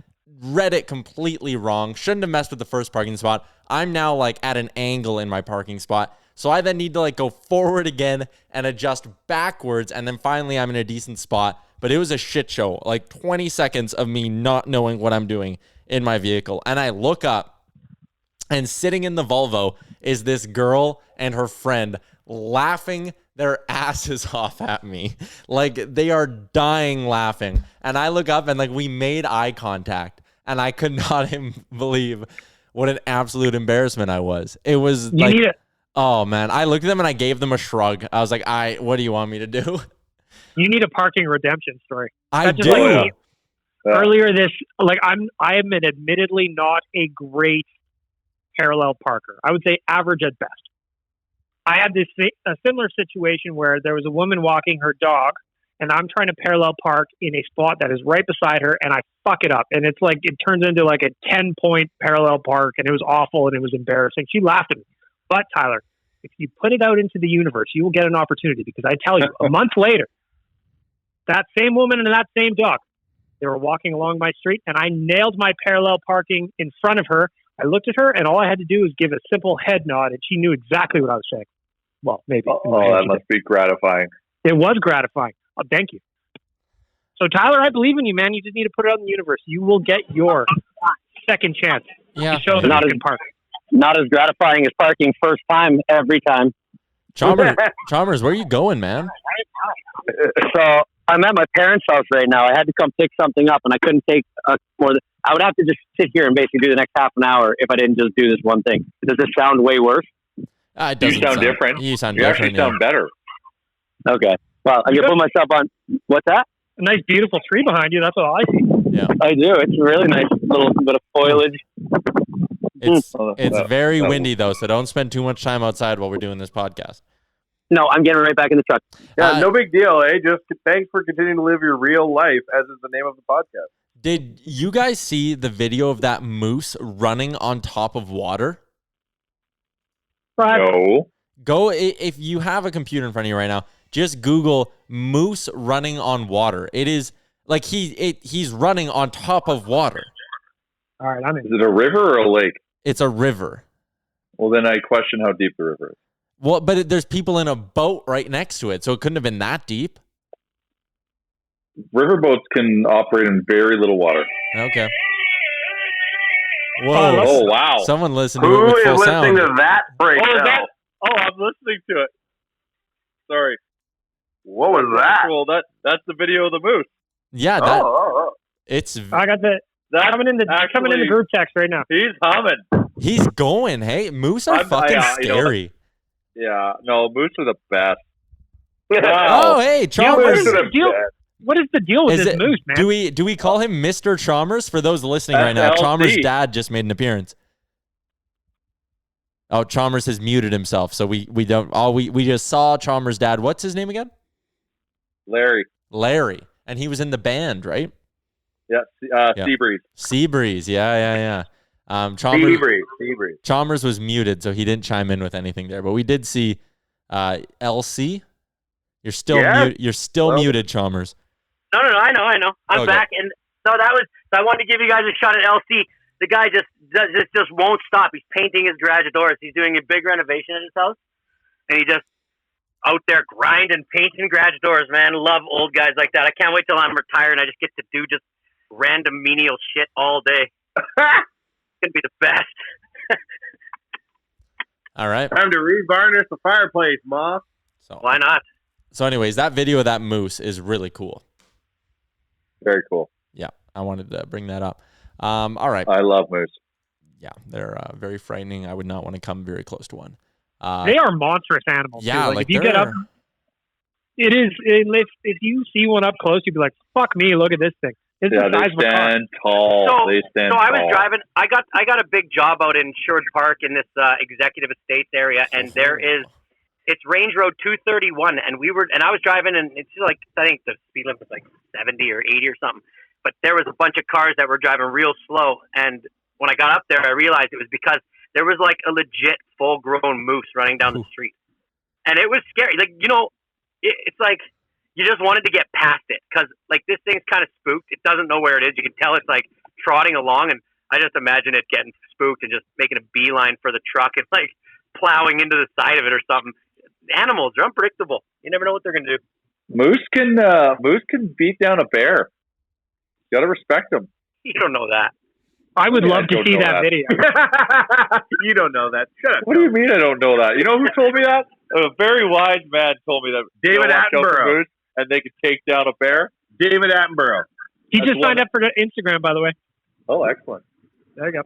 read it completely wrong. Shouldn't have messed with the first parking spot. I'm now like at an angle in my parking spot. So I then need to like go forward again and adjust backwards. And then finally I'm in a decent spot. But it was a shit show. Like 20 seconds of me not knowing what I'm doing in my vehicle. And I look up, and sitting in the Volvo is this girl and her friend laughing their asses off at me. Like they are dying laughing. And I look up and like we made eye contact. And I could not believe what an absolute embarrassment I was. It was like, oh man, I looked at them and I gave them a shrug. I was like, what do you want me to do? You need a parking redemption story. I That's do. just like earlier this, like I am admittedly not a great parallel parker. I would say average at best. I had a similar situation where there was a woman walking her dog, and I'm trying to parallel park in a spot that is right beside her, and I fuck it up. And it's like, it turns into like a 10-point parallel park, and it was awful, and it was embarrassing. She laughed at me. But Tyler, if you put it out into the universe, you will get an opportunity, because I tell you, a month later, that same woman and that same dog, they were walking along my street, and I nailed my parallel parking in front of her. I looked at her, and all I had to do was give a simple head nod, and she knew exactly what I was saying. Well, maybe. Oh, that must be gratifying. It was gratifying. Oh, thank you. So, Tyler, I believe in you, man. You just need to put it out in the universe. You will get your second chance. Yeah. To show that you can park. Not as gratifying as parking first time every time. Chalmers, where are you going, man? So I'm at my parents' house right now. I had to come pick something up, and I couldn't take more than... I would have to just sit here and basically do the next half an hour if I didn't just do this one thing. Does this sound way worse? It doesn't sound different. You sound you different. actually sound better. Okay. Well, I can put myself on... What's that? A nice, beautiful tree behind you. That's all I see. Yeah. I do. It's a really nice little bit of foliage. It's very windy, though, so don't spend too much time outside while we're doing this podcast. No, I'm getting right back in the truck. Yeah, no big deal, eh? Just thanks for continuing to live your real life, as is the name of the podcast. Did you guys see the video of that moose running on top of water? No. Go, if you have a computer in front of you right now, just Google moose running on water. It is like he's running on top of water. All right, I'm in. Is it a river or a lake? It's a river. Well, then I question how deep the river is. Well, but there's people in a boat right next to it, so it couldn't have been that deep. Riverboats can operate in very little water. Okay. Whoa! Oh, wow! Someone listened to Who it with is full listening sound. to that breakdown? I'm listening to it. Sorry. What was that? Well, that's the video of the moose. Yeah, it's. I got that's coming in the group text right now. He's humming. He's going. Hey, moose are fucking scary. Yeah, no, moose are the best. Wow. Oh, hey, Chalmers. What is the deal with this moose, man? Do we call him Mr. Chalmers for those listening right now? LD. Chalmers' dad just made an appearance. Oh, Chalmers has muted himself, so we don't. We just saw Chalmers' dad. What's his name again? Larry. And he was in the band, right? Yeah, Yeah. Seabreeze. Seabreeze, yeah. Seabreeze. Chalmers was muted, so he didn't chime in with anything there. But we did see LC. You're still muted, Chalmers. No, I know. I'm Okay. back, and so I wanted to give you guys a shot at LC. The guy just won't stop. He's painting his garage doors. He's doing a big renovation at his house, and he just out there grinding, painting garage doors. Man, love old guys like that. I can't wait till I'm retired and I just get to do just random menial shit all day. It's gonna be the best. All right. Time to revarnish the fireplace, Ma. So Why not? So, anyways, that video of that moose is really cool. Very cool. Yeah, I wanted to bring that up. All right. I love moose. Yeah, they're very frightening. I would not want to come very close to one. They are monstrous animals. Yeah, too. Like if you get up, if you see one up close, you'd be like, "Fuck me! Look at this thing." It's the They size of a car. stand tall. They stand So I was tall. driving. I got a big job out in Sherwood Park in this executive estates area, and it's Range Road 231, and I was driving, and it's like I think the speed limit was like 70 or 80 or something. But there was a bunch of cars that were driving real slow, and when I got up there, I realized it was because there was like a legit full-grown moose running down the street, and it was scary. Like it's like you just wanted to get past it because like this thing's kind of spooked. It doesn't know where it is. You can tell it's like trotting along, and I just imagine it getting spooked and just making a beeline for the truck and like plowing into the side of it or something. Animals are unpredictable. You never know what they're going to do. Moose can beat down a bear. You got to respect them. You don't know that. I would love to see that video. You don't know that. Shut up. What do you mean I don't know that? You know who told me that? A very wise man told me that. David watch out for Attenborough. moose and they can take down a bear. David Attenborough. He That's just signed up for the Instagram, by the way. Oh, excellent. There you go.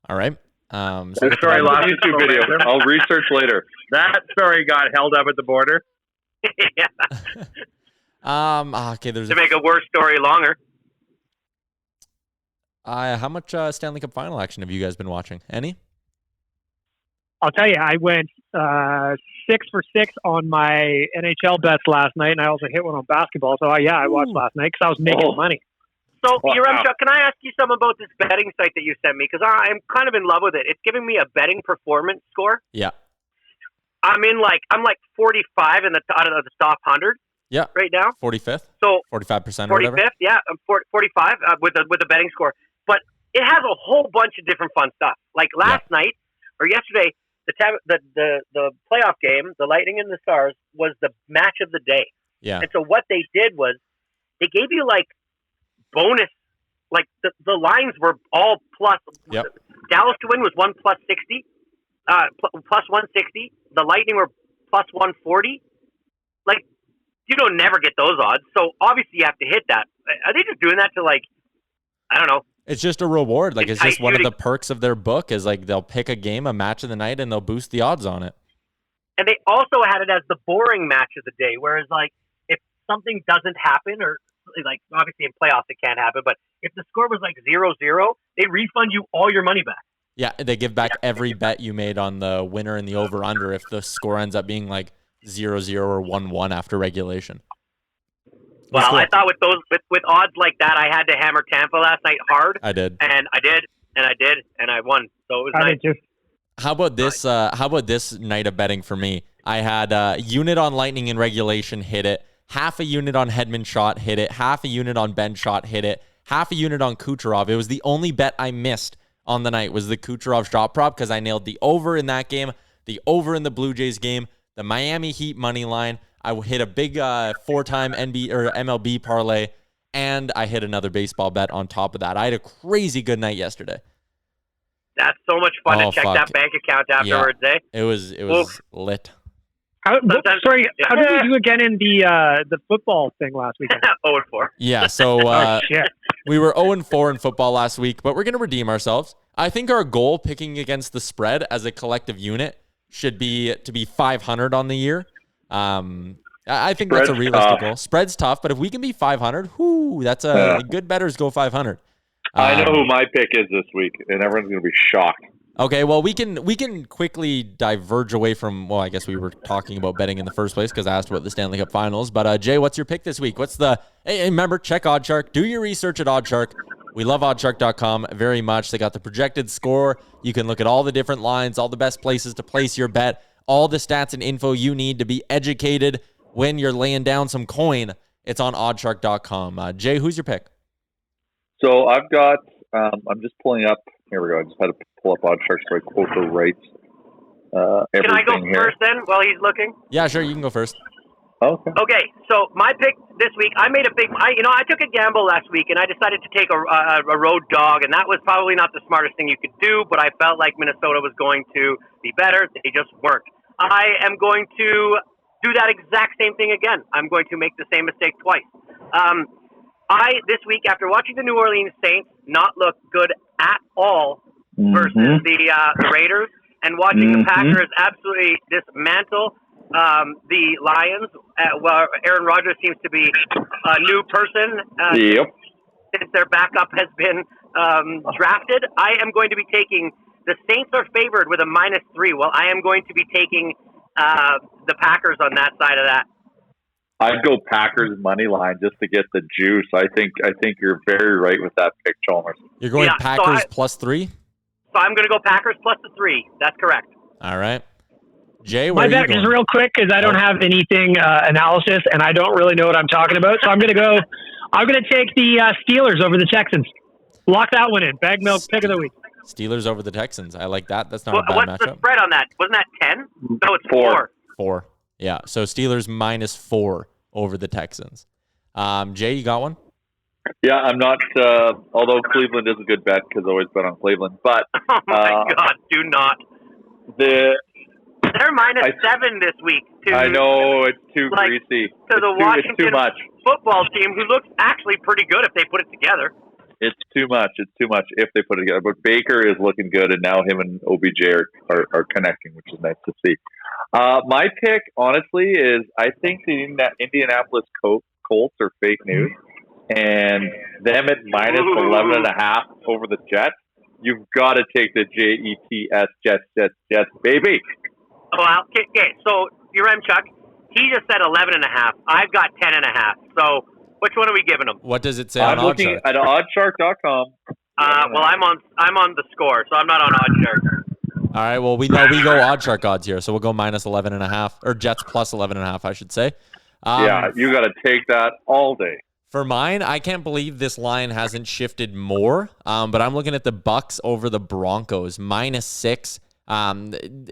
All right. That story lost its YouTube video. momentum. I'll research later. That story got held up at the border. Yeah. Okay. There's To make a worse story longer. how much Stanley Cup final action have you guys been watching? Any? I'll tell you, I went 6 for 6 on my NHL bets last night, and I also hit one on basketball. So I watched last night because I was making money. So, Wow. Chuck, can I ask you something about this betting site that you sent me? Because I'm kind of in love with it. It's giving me a betting performance score. Yeah. I'm like 45 out of the top 100. Yeah. Right now. 45th. So 45% or whatever. 45th, yeah, 45 with a betting score. But it has a whole bunch of different fun stuff. Like last night or yesterday, the playoff game, the Lightning and the Stars, was the match of the day. Yeah. And so what they did was they gave you like bonus, like the lines were all plus. Yep. Dallas to win was +60, plus 160. The Lightning were plus 140. Like you don't never get those odds. So obviously you have to hit that. Are they just doing that to like, I don't know. It's just a reward. Like it's just one of shooting. the perks of their book is like they'll pick a game, a match of the night, and they'll boost the odds on it. And they also had it as the boring match of the day, whereas like if something doesn't happen or like obviously in playoffs it can't happen, but if the score was like 0-0, they refund you all your money back. Yeah, they give back every bet you made on the winner and the over-under if the score ends up being like 0-0 or 1-1 after regulation. Well, cool. I thought with odds like that, I had to hammer Tampa last night hard. I did. And I did, and I won. So it was nice. How about this? How about this night of betting for me? I had a unit on Lightning in regulation, hit it. Half a unit on Hedman shot, hit it. Half a unit on Ben shot, hit it. Half a unit on Kucherov. It was the only bet I missed on the night was the Kucherov shot prop because I nailed the over in that game, the over in the Blue Jays game, the Miami Heat money line. I hit a big 4-time MLB parlay, and I hit another baseball bet on top of that. I had a crazy good night yesterday. That's so much fun to check fuck. that bank account afterwards, eh? It was lit. How did we do again in the football thing last weekend? 0-4. Yeah, so we were 0-4 in football last week, but we're going to redeem ourselves. I think our goal picking against the spread as a collective unit should be to be 500 on the year. I think that's a realistic goal. Spread's tough, but if we can be 500, that's a good bettors go 500. I know who my pick is this week, and everyone's going to be shocked. Okay, well, we can quickly diverge away from, well, I guess we were talking about betting in the first place because I asked about the Stanley Cup Finals. But, Jay, what's your pick this week? Hey, remember, check OddsShark. Do your research at OddsShark. We love oddshark.com very much. They got the projected score. You can look at all the different lines, all the best places to place your bet, all the stats and info you need to be educated when you're laying down some coin. It's on oddshark.com. Jay, who's your pick? So I've got, I'm just pulling up, here we go. I just had to pull up OddsShark so I quote the right everything. Can I go here. first then while he's looking? Yeah, sure. You can go first. Okay. Okay, so my pick this week, I made a big, I took a gamble last week and I decided to take a road dog, and that was probably not the smartest thing you could do, but I felt like Minnesota was going to be better. They just weren't. I am going to do that exact same thing again. I'm going to make the same mistake twice. This week, after watching the New Orleans Saints not look good at all versus the Raiders, and watching the Packers absolutely dismantle the Lions, well, Aaron Rodgers seems to be a new person since their backup has been drafted. I am going to be taking, the Saints are favored with a -3. Well, I am going to be taking the Packers on that side of that. I'd go Packers money line just to get the juice. I think you're very right with that pick, Chalmers. You're going Packers +3? So I'm going to go Packers +3. That's correct. All right. Jay, my bet is real quick because I don't have anything analysis and I don't really know what I'm talking about. So I'm going to take the Steelers over the Texans. Lock that one in. Bag milk pick of the week. Steelers over the Texans. I like that. That's not a bad what's matchup. What's the spread on that? Wasn't that 10? No, it's 4. 4. Yeah. So Steelers -4 over the Texans. Jay, you got one? Yeah, I'm not. Although Cleveland is a good bet because I always bet on Cleveland. But oh my God, do not. They're -7 this week. I know it's too greasy. To the Washington it's too much. Football team, who looks actually pretty good if they put it together. It's too much. It's too much if they put it together. But Baker is looking good, and now him and OBJ are connecting, which is nice to see. My pick, honestly, is I think the Indianapolis Colts are fake news, and them at -11.5 over the Jets. You've got to take the Jets, baby. Well, okay. So your Chuck, he just said 11.5. I've got 10.5. So which one are we giving him? What does it say I'm on looking OddsShark? at oddshark.com. Well, I'm on the score, so I'm not on OddsShark. All right. Well, we know we go OddsShark odds here, so we'll go -11.5 or Jets +11.5, I should say. Yeah, you got to take that all day. For mine, I can't believe this line hasn't shifted more. But I'm looking at the Bucks over the Broncos -6.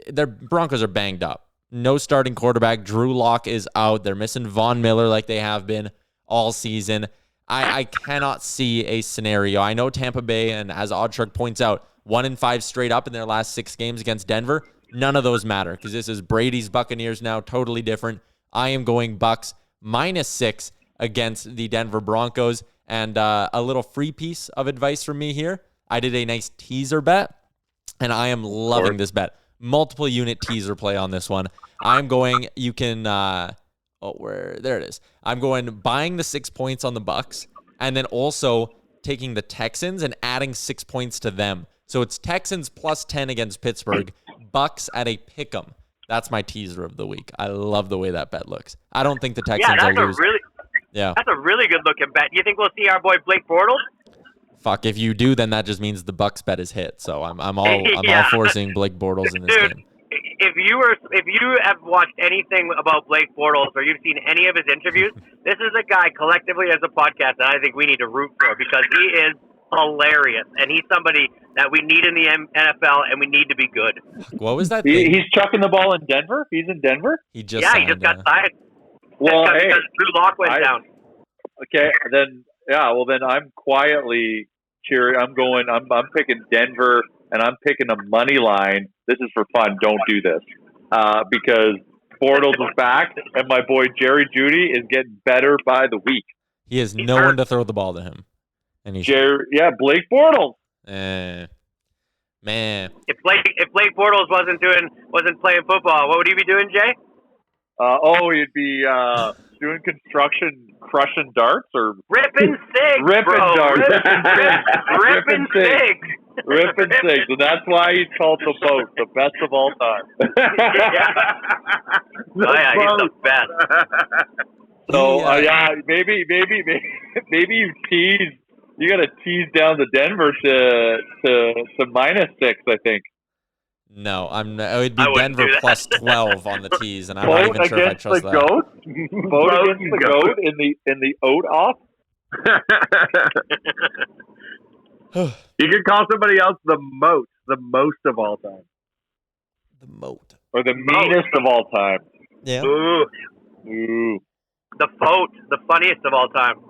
Their Broncos are banged up. No starting quarterback. Drew Lock is out. They're missing Von Miller like they have been all season. I cannot see a scenario. I know Tampa Bay, and as OddsShark points out, 1-5 straight up in their last 6 games against Denver. None of those matter because this is Brady's Buccaneers now, totally different. I am going Bucks -6 against the Denver Broncos. And a little free piece of advice from me here. I did a nice teaser bet, and I am loving this bet. Multiple unit teaser play on this one. I'm going, you can, there it is. I'm going buying the 6 points on the Bucks, and then also taking the Texans and adding 6 points to them. So it's Texans +10 against Pittsburgh, Bucks at a pick'em. That's my teaser of the week. I love the way that bet looks. I don't think the Texans will lose. That's a really good looking bet. You think we'll see our boy Blake Bortles? Fuck, if you do, then that just means the Bucks bet is hit. So I'm all for seeing Blake Bortles in this game. If you have watched anything about Blake Bortles or you've seen any of his interviews, this is a guy collectively as a podcast that I think we need to root for because he is hilarious and he's somebody that we need in the NFL and we need to be good. What was that? He's chucking the ball in Denver. He's in Denver. He just got signed. Well, because Drew Lock went down. Okay, then I'm quietly cheering. I'm picking Denver, and I'm picking a money line. This is for fun. Don't do this because Bortles is back, and my boy Jerry Jeudy is getting better by the week. He has no one to throw the ball to him, and he's Blake Bortles. Man. If Blake Bortles wasn't playing football, what would he be doing, Jay? He'd be doing construction, crushing darts, or ripping cigs, ripping bro. darts, Ripping cigs. ripping cigs, and that's why he's called the boat, the best of all time. Oh yeah, he's the best. So maybe you tease. You got to tease down the Denver to -6, I think. No, it would be Denver plus 12 on the tees, and I'm Boat not even sure if I trust that. Goat? Boat against the goat in the oat off. You could call somebody else the most of all time. The moat. Or the meanest of all time. Yeah. Ooh. The Foat, the funniest of all time.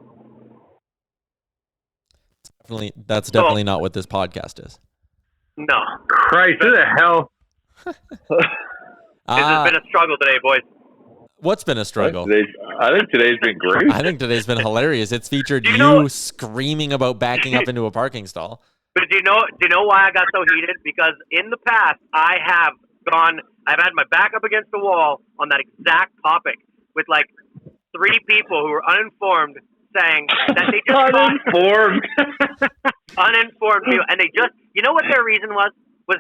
That's definitely not what this podcast is. No. Christ, who the hell? This has been a struggle today, boys. What's been a struggle? I think today's been great. I think today's been hilarious. It's featured you screaming about backing up into a parking stall. But do you know why I got so heated? Because in the past, I've had my back up against the wall on that exact topic with like 3 people who were uninformed saying that they just uninformed people, and they just, you know what their reason was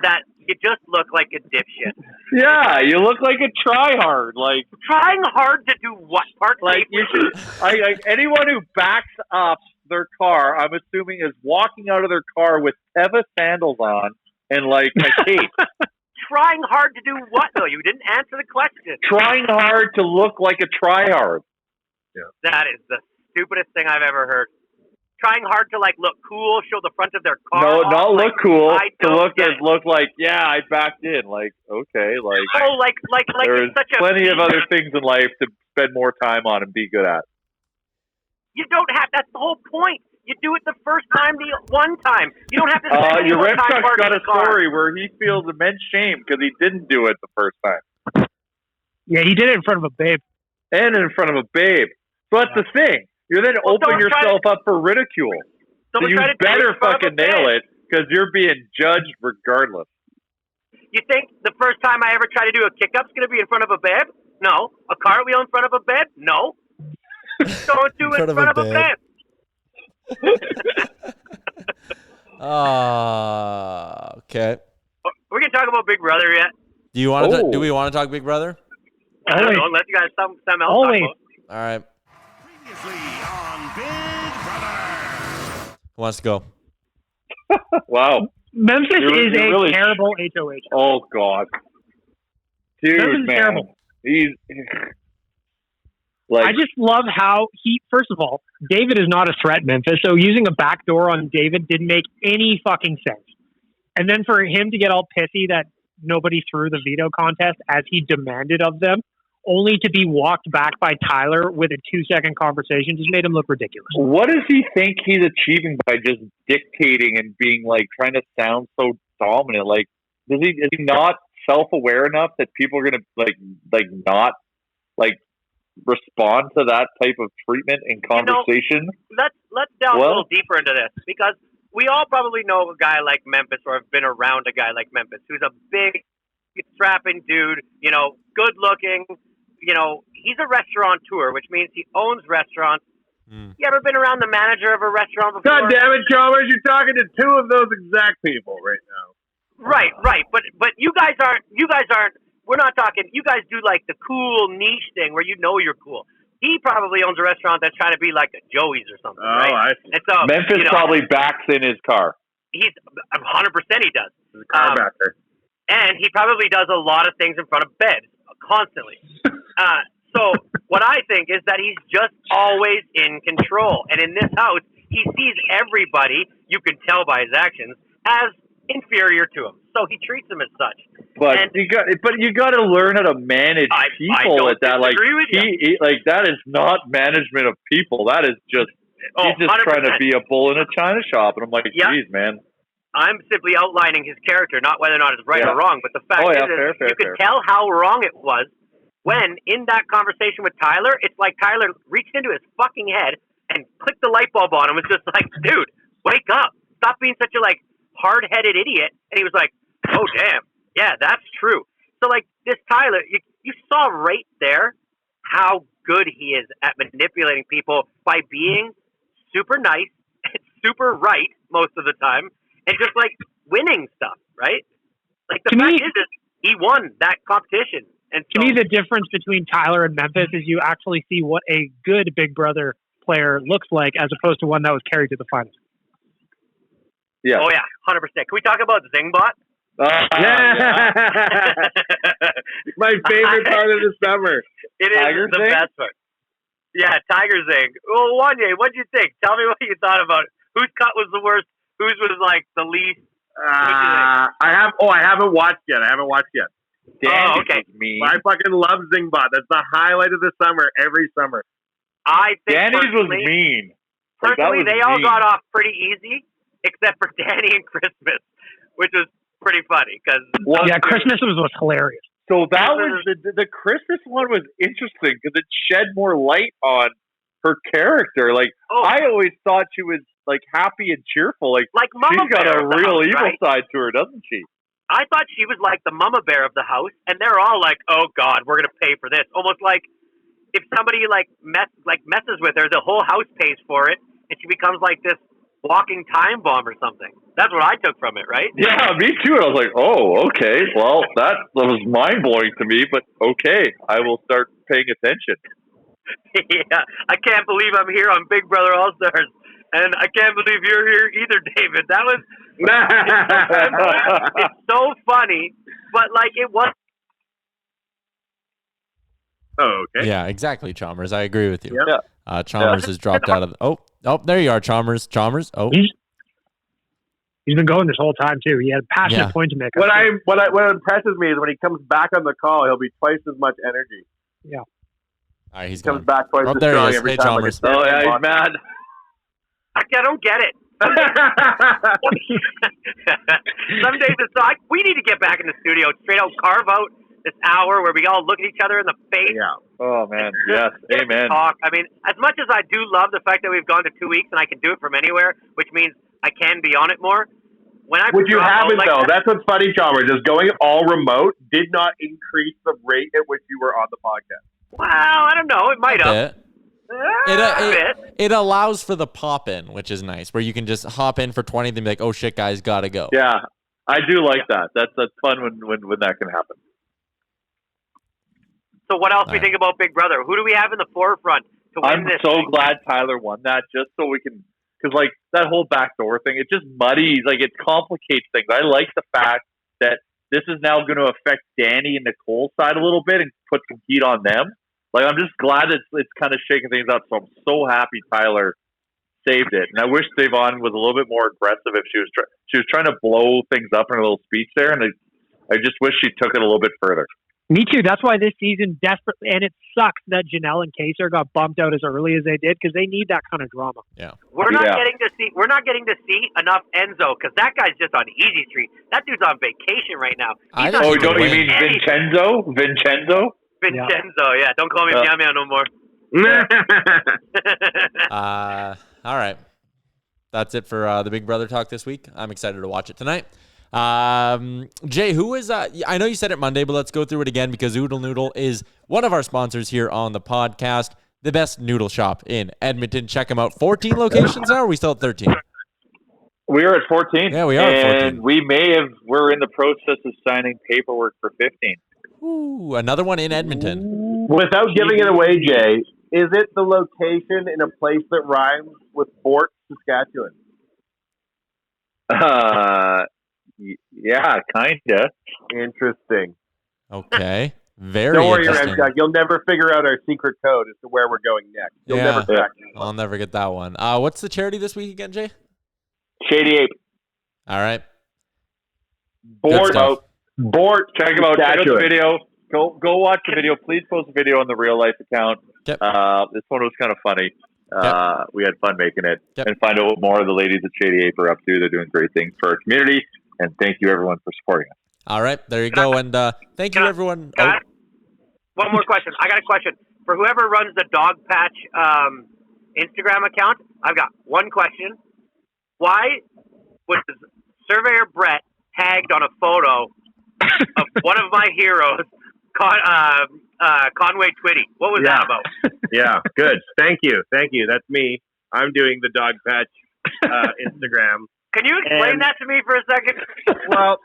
that you just look like a dipshit. Yeah, you look like a tryhard. Like trying hard to do what part? Like you should. Anyone who backs up their car, I'm assuming, is walking out of their car with Teva sandals on and like a cape. Trying hard to do what though? You didn't answer the question. Trying hard to look like a tryhard. Yeah. That is the stupidest thing I've ever heard. Trying hard to like look cool, show the front of their car. No, off, not look cool. To look like, yeah, I backed in. Like, okay, like. Oh, like there's it's such plenty of other things in life to spend more time on and be good at. You don't have. That's the whole point. You do it the first time, the one time. You don't have to spend your more Red time Chuck's got a parking the car. story where he feels immense shame because he didn't do it the first time. Yeah, he did it in front of a babe. And in front of a babe. So that's the thing. You're then opening yourself up for ridicule. So you better fucking nail it because you're being judged regardless. You think the first time I ever try to do a kick-up's going to be in front of a babe? No. A cartwheel in front of a babe? No. Don't do it in front of a babe. Okay. We're going to talk about Big Brother yet? Do you want to? Do we want to talk Big Brother? I don't know. Unless you guys something else. Always. All right. Previously on Big Brother. Who wants to go? Wow. Memphis is a really terrible HOH. Oh, God. Dude, Memphis man. is terrible. He's... Like, I just love how first of all, David is not a threat, Memphis, so using a backdoor on David didn't make any fucking sense. And then for him to get all pissy that nobody threw the veto contest as he demanded of them, only to be walked back by Tyler with a 2-second conversation, just made him look ridiculous. What does he think he's achieving by just dictating and being like trying to sound so dominant? Like, is he not self-aware enough that people are gonna like not like respond to that type of treatment and conversation? Let's delve a little deeper into this, because we all probably know a guy like Memphis, or have been around a guy like Memphis, who's a big, strapping dude, good looking, he's a restaurateur, which means he owns restaurants. You ever been around the manager of a restaurant before? God damn it, Chalmers, you're talking to 2 of those exact people right now. Right. But you guys aren't, we're not talking, you guys do like the cool niche thing where you're cool. He probably owns a restaurant that's trying to be like a Joey's or something, right? I see. And so, Memphis probably backs in his car. He's 100% he does. He's a car backer. And he probably does a lot of things in front of beds constantly. So what I think is that he's just always in control. And in this house, he sees everybody, you can tell by his actions, as inferior to him. So he treats them as such. But you got to learn how to manage people at that. Like he that is not management of people. That is just he's just 100%. Trying to be a bull in a china shop. And I'm like, geez, man. I'm simply outlining his character, not whether or not it's right or wrong. But the fact is, you could tell how wrong it was when, in that conversation with Tyler, it's like Tyler reached into his fucking head and clicked the light bulb on him. It was just like, dude, wake up. Stop being such a, hard-headed idiot. And he was like, oh, damn. Yeah, that's true. So, this Tyler, you saw right there how good he is at manipulating people by being super nice, super right most of the time, and just like winning stuff, right? Like the fact is he won that competition. And to me, the difference between Tyler and Memphis is you actually see what a good Big Brother player looks like as opposed to one that was carried to the finals. Yeah. Oh yeah, 100%. Can we talk about Zingbot? Yeah. My favorite part of the summer. It is the best part. Yeah, Tiger Zing. Well, Wanye, what'd you think? Tell me what you thought about it. Whose cut was the worst? Whose was like the least? I haven't watched yet. Oh, okay. I fucking love Zingbot. That's the highlight of the summer every summer. I think Danny's was mean. Personally, they all got off pretty easy, except for Danny and Christmas, which was pretty funny because Christmas was hilarious. So that was the Christmas one was interesting because it shed more light on her character. Like I always thought she was like happy and cheerful. Like Mama she's got Bear a real evil right? side to her, doesn't she? I thought she was like the mama bear of the house, and they're all like, "Oh God, we're gonna pay for this." Almost like if somebody messes with her, the whole house pays for it, and she becomes like this walking time bomb or something. That's what I took from it, right? Yeah, me too. And I was like, oh, okay. Well, that was mind-blowing to me, but okay. I will start paying attention. Yeah, I can't believe I'm here on Big Brother All-Stars, and I can't believe you're here either, David. That was it's so funny, but like it was. Oh, okay. Yeah, exactly, Chalmers. I agree with you. Yep. Chalmers has dropped out of. Oh, there you are, Chalmers. Oh, he's been going this whole time too. He had a passionate point to make. What impresses me is when he comes back on the call, he'll be twice as much energy. Yeah. All right, he comes back twice as there strong he is. every Hey, time. Chalmers. Like Oh yeah, he's mad. I don't get it. Some days it's like we need to get back in the studio, straight out carve out this hour where we all look at each other in the face. Yeah. Oh man, yes, amen. Talk. I mean, as much as I do love the fact that we've gone to 2 weeks and I can do it from anywhere, which means I can be on it more. Which you haven't though. That's what's funny, Chalmers. Is going all remote did not increase the rate at which you were on the podcast. Well, I don't know. It might have. It allows for the pop in, which is nice, where you can just hop in for 20 and be like, "Oh shit, guys, gotta go." Yeah, I do like that. That's fun when that can happen. So what else do we think about Big Brother? Who do we have in the forefront to win this? I'm so glad Tyler won that, just so we can, because like that whole backdoor thing, it just muddies, like it complicates things. I like the fact that this is now going to affect Danny and Nicole's side a little bit and put some heat on them. Like I'm just glad it's kind of shaking things up. So I'm so happy Tyler saved it, and I wish Devon was a little bit more aggressive if she was trying to blow things up in her little speech there, and I just wish she took it a little bit further. Me too. That's why this season desperately, and it sucks that Janelle and Kaser got bumped out as early as they did because they need that kind of drama. Yeah, we're not getting to see enough Enzo because that guy's just on Easy Street. That dude's on vacation right now. Oh, don't you mean Vincenzo? Vincenzo, yeah. Don't call me Meow Meow no more. All right, that's it for the Big Brother talk this week. I'm excited to watch it tonight. Jay, who is I know you said it Monday, but let's go through it again because Oodle Noodle is one of our sponsors here on the podcast. The best noodle shop in Edmonton. Check them out. 14 locations now, or are we still at 13? We're at 14. Yeah, we are at 14. And we're in the process of signing paperwork for 15. Ooh, another one in Edmonton. Without giving it away, Jay, is it the location in a place that rhymes with Fort, Saskatchewan? Yeah, kinda. Interesting. Okay. Very Don't worry, interesting. you'll never figure out our secret code as to where we're going next. You'll never crack it. I'll never get that one. What's the charity this week again, Jay? Shady Ape. All right. Bort. Check them out. Check out the video. Go watch the video. Please post a video on the real life account. Yep. This one was kind of funny. We had fun making it. And find out what more of the ladies at Shady Ape are up to. They're doing great things for our community. And thank you, everyone, for supporting us. All right. There you go. And thank you, everyone. One more question. I got a question. For whoever runs the Dog Patch Instagram account, I've got one question. Why was Surveyor Brett tagged on a photo of one of my heroes Conway Twitty. What was that about? Yeah, good. Thank you. That's me. I'm doing the dog patch Instagram. Can you explain that to me for a second? Well,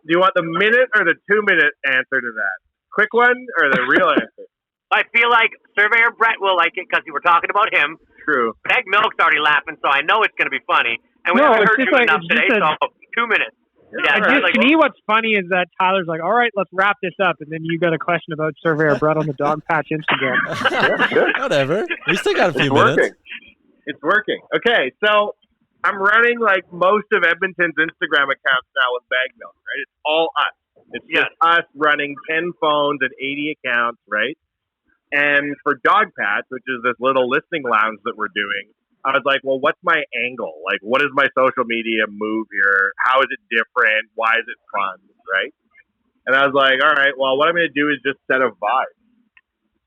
do you want the minute or the 2-minute answer to that? Quick one or the real answer? I feel like Surveyor Brett will like it because we were talking about him. True. Beg Milk's already laughing, so I know it's going to be funny. And we No, haven't it's heard just you like- enough it's today, just so 2 minutes. Yeah, To me, what's funny is that Tyler's like, all right, let's wrap this up. And then you got a question about Surveyor Brett on the Dog Patch Instagram. Whatever. We still got a few It's minutes. working. It's working. Okay, so I'm running like most of Edmonton's Instagram accounts now with Bag Milk, right? It's all us. It's just us running 10 phones and 80 accounts, right? And for Dog Patch, which is this little listening lounge that we're doing, I was like, well, what's my angle? Like, what is my social media move here? How is it different? Why is it fun, right? And I was like, all right, well, what I'm going to do is just set a vibe.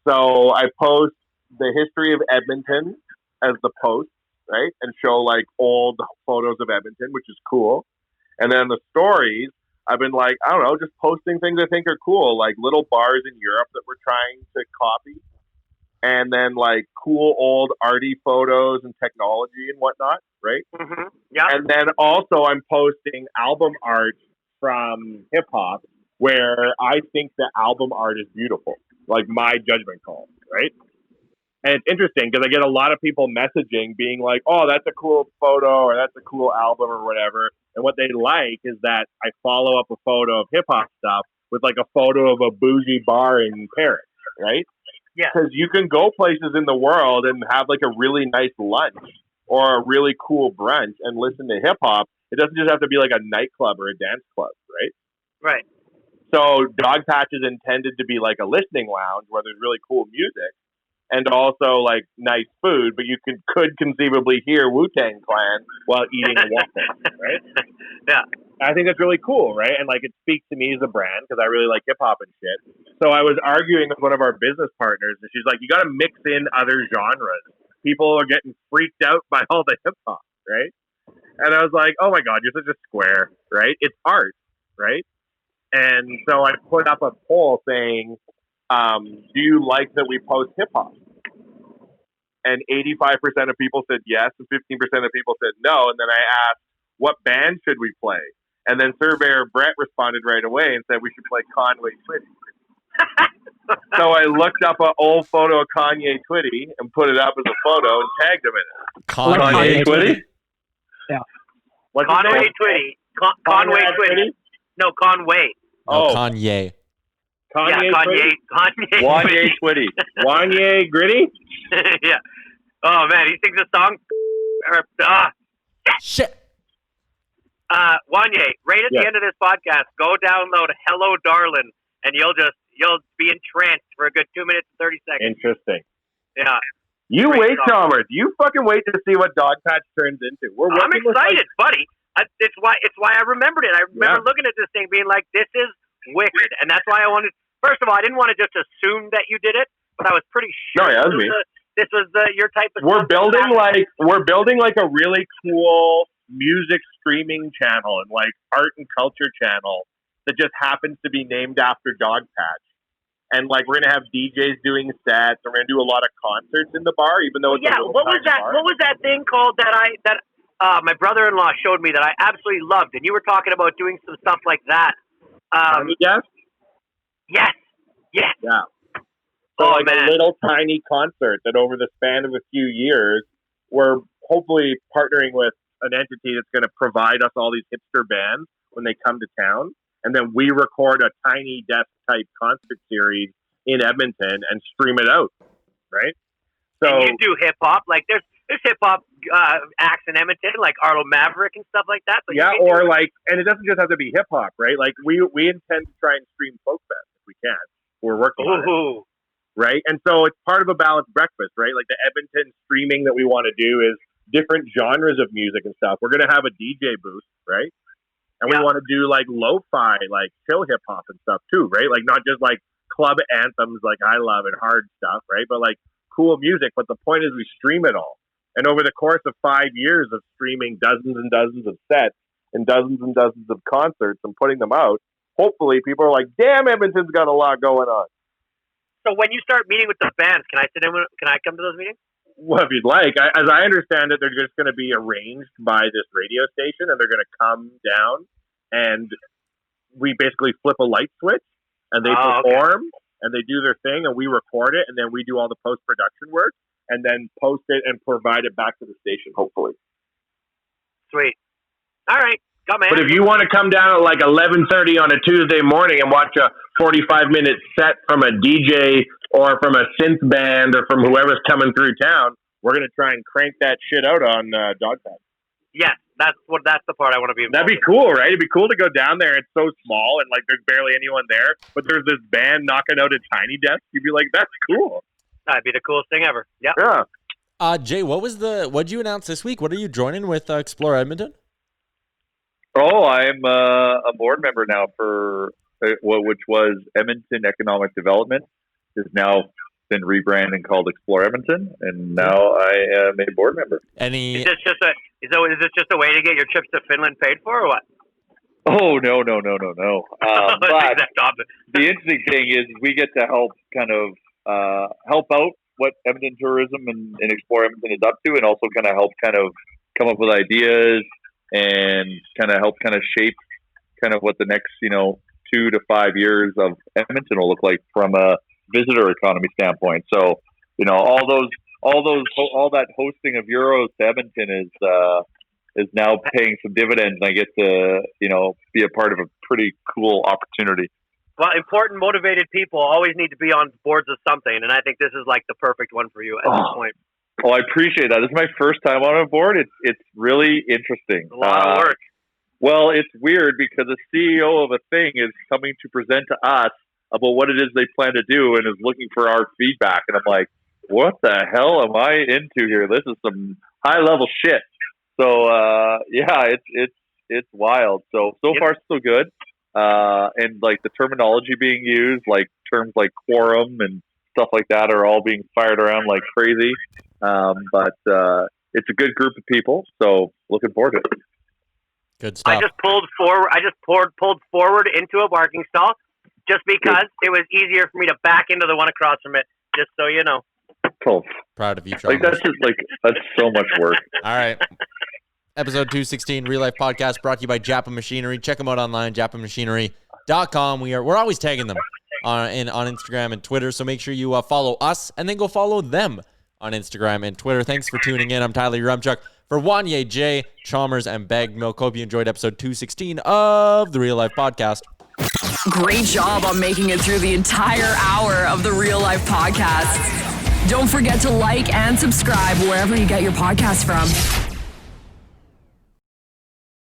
So I post the history of Edmonton as the post, right? And show like old photos of Edmonton, which is cool. And then the stories, I've been like, I don't know, just posting things I think are cool, like little bars in Europe that we're trying to copy. And then like cool old arty photos and technology and whatnot, right? Mm-hmm. Yeah. And then also I'm posting album art from hip hop where I think the album art is beautiful, like my judgment call, right? And it's interesting because I get a lot of people messaging being like, oh, that's a cool photo or that's a cool album or whatever. And what they like is that I follow up a photo of hip hop stuff with like a photo of a bougie bar in Paris, right? Yeah. Because you can go places in the world and have like a really nice lunch or a really cool brunch and listen to hip hop. It doesn't just have to be like a nightclub or a dance club, right? Right. So Dog Patch is intended to be like a listening lounge where there's really cool music and also like nice food, but you could conceivably hear Wu-Tang Clan while eating a waffle, right? Yeah. I think that's really cool, right? And like it speaks to me as a brand because I really like hip hop and shit. So I was arguing with one of our business partners, and she's like, "You got to mix in other genres. People are getting freaked out by all the hip hop, right?" And I was like, "Oh my god, you're such a square, right? It's art, right?" And so I put up a poll saying, "Do you like that we post hip hop?" And 85% of people said yes, and 15% of people said no. And then I asked, "What band should we play?" And then Surveyor Brett responded right away and said we should play Conway Twitty. So I looked up an old photo of Kanye Twitty and put it up as a photo and tagged him in it. Kanye Twitty? Yeah. What's his Conway name? Twitty. Conway Twitty. No, Conway. No, Oh, Kanye. Kanye Yeah, Twitty? Kanye. Wanye Twitty. Wanye Gritty? Yeah. Oh man, he sings a song. Shit. Wanye, right at Yeah. the end of this podcast, go download "Hello, Darlin'," and you'll be entranced for a good 2 minutes and 30 seconds. Interesting. Yeah. You Great wait, song. Chalmers. You fucking wait to see what Dog Patch turns into. We're I'm working with, like, excited, buddy. It's why I remembered it. I remember looking at this thing, being like, "This is wicked," and that's why I wanted. First of all, I didn't want to just assume that you did it, but I was pretty sure. No, yeah, that was me. This was your type of. we're stuff. building like a really cool music streaming channel and like art and culture channel that just happens to be named after Dog Patch. And like we're gonna have DJs doing sets, and we're gonna do a lot of concerts in the bar, even though it's a little What was tiny that? bar. What was that thing called that my brother-in-law showed me that I absolutely loved? And you were talking about doing some stuff like that. Yes? Yes. Yes. Yeah. So like man. a little tiny concert that over the span of a few years, we're hopefully partnering with an entity that's going to provide us all these hipster bands when they come to town. And then we record a tiny desk type concert series in Edmonton and stream it out. Right? So And you do hip hop. Like there's hip hop acts in Edmonton, like Arlo Maverick and stuff like that. So yeah, you can or do- like, and it doesn't just have to be hip hop, right? Like we intend to try and stream folk fest if we can. We're working on it. Ooh. Right? And so it's part of a balanced breakfast, right? Like the Edmonton streaming that we want to do is different genres of music and stuff. We're going to have a DJ booth, right? And we want to do like lo-fi, like chill hip hop and stuff too, right? Like not just like club anthems like I love and hard stuff, right? But like cool music. But the point is we stream it all. And over the course of 5 years of streaming dozens and dozens of sets and dozens of concerts and putting them out, hopefully people are like, damn, Edmonton's got a lot going on. So when you start meeting with the bands, can I sit in? Can I come to those meetings? Well, if you'd like. As I understand it, they're just going to be arranged by this radio station, and they're going to come down, and we basically flip a light switch, and they perform, and they do their thing, and we record it, and then we do all the post-production work, and then post it and provide it back to the station, hopefully. Sweet. All right. Come in. But if you want to come down at like 11:30 on a Tuesday morning and watch a 45-minute set from a DJ or from a synth band or from whoever's coming through town, we're going to try and crank that shit out on Dogpad. Yes, that's the part I want to be involved. That'd be cool, right? It'd be cool to go down there. It's so small and like there's barely anyone there, but there's this band knocking out a tiny desk. You'd be like, that's cool. That'd be the coolest thing ever. Yep. Yeah. Jay, what'd you announce this week? What are you joining with Explore Edmonton? Oh, I'm a board member now for which was Edmonton Economic Development. Is now been rebranded and called Explore Edmonton, and now I am a board member. Is this just a way to get your trips to Finland paid for, or what? Oh no! But the interesting thing is we get to help kind of help out what Edmonton Tourism and Explore Edmonton is up to, and also kind of help kind of come up with ideas and kind of help kind of shape kind of what the next 2 to 5 years of Edmonton will look like from a visitor economy standpoint. So all that hosting of Euros to Edmonton is now paying some dividends, and I get to be a part of a pretty cool opportunity. Well, important, motivated people always need to be on boards of something, and I think this is like the perfect one for you at this point. Oh, I appreciate that. This is my first time on a board. It's really interesting. A lot of work. Well, it's weird because the CEO of a thing is coming to present to us about what it is they plan to do and is looking for our feedback. And I'm like, what the hell am I into here? This is some high level shit. So, it's wild. So far so good. And like the terminology being used, like terms like quorum and stuff like that are all being fired around like crazy. But it's a good group of people. So looking forward to it. Good stuff. I just pulled forward into a parking stall just because it was easier for me to back into the one across from it, just so you know. Cool. Proud of you, Chalmers. Like that's so much work. All right. Episode 216, Real Life Podcast, brought to you by Japa Machinery. Check them out online, japamachinery.com. We're always tagging them on Instagram and Twitter, so make sure you follow us and then go follow them on Instagram and Twitter. Thanks for tuning in. I'm Tyler Urumchuk. For Wanye, Jay, Chalmers, and Bagged Milk, hope you enjoyed episode 216 of the Real Life Podcast. Great job on making it through the entire hour of the Real Life Podcast. Don't forget to like and subscribe wherever you get your podcast from.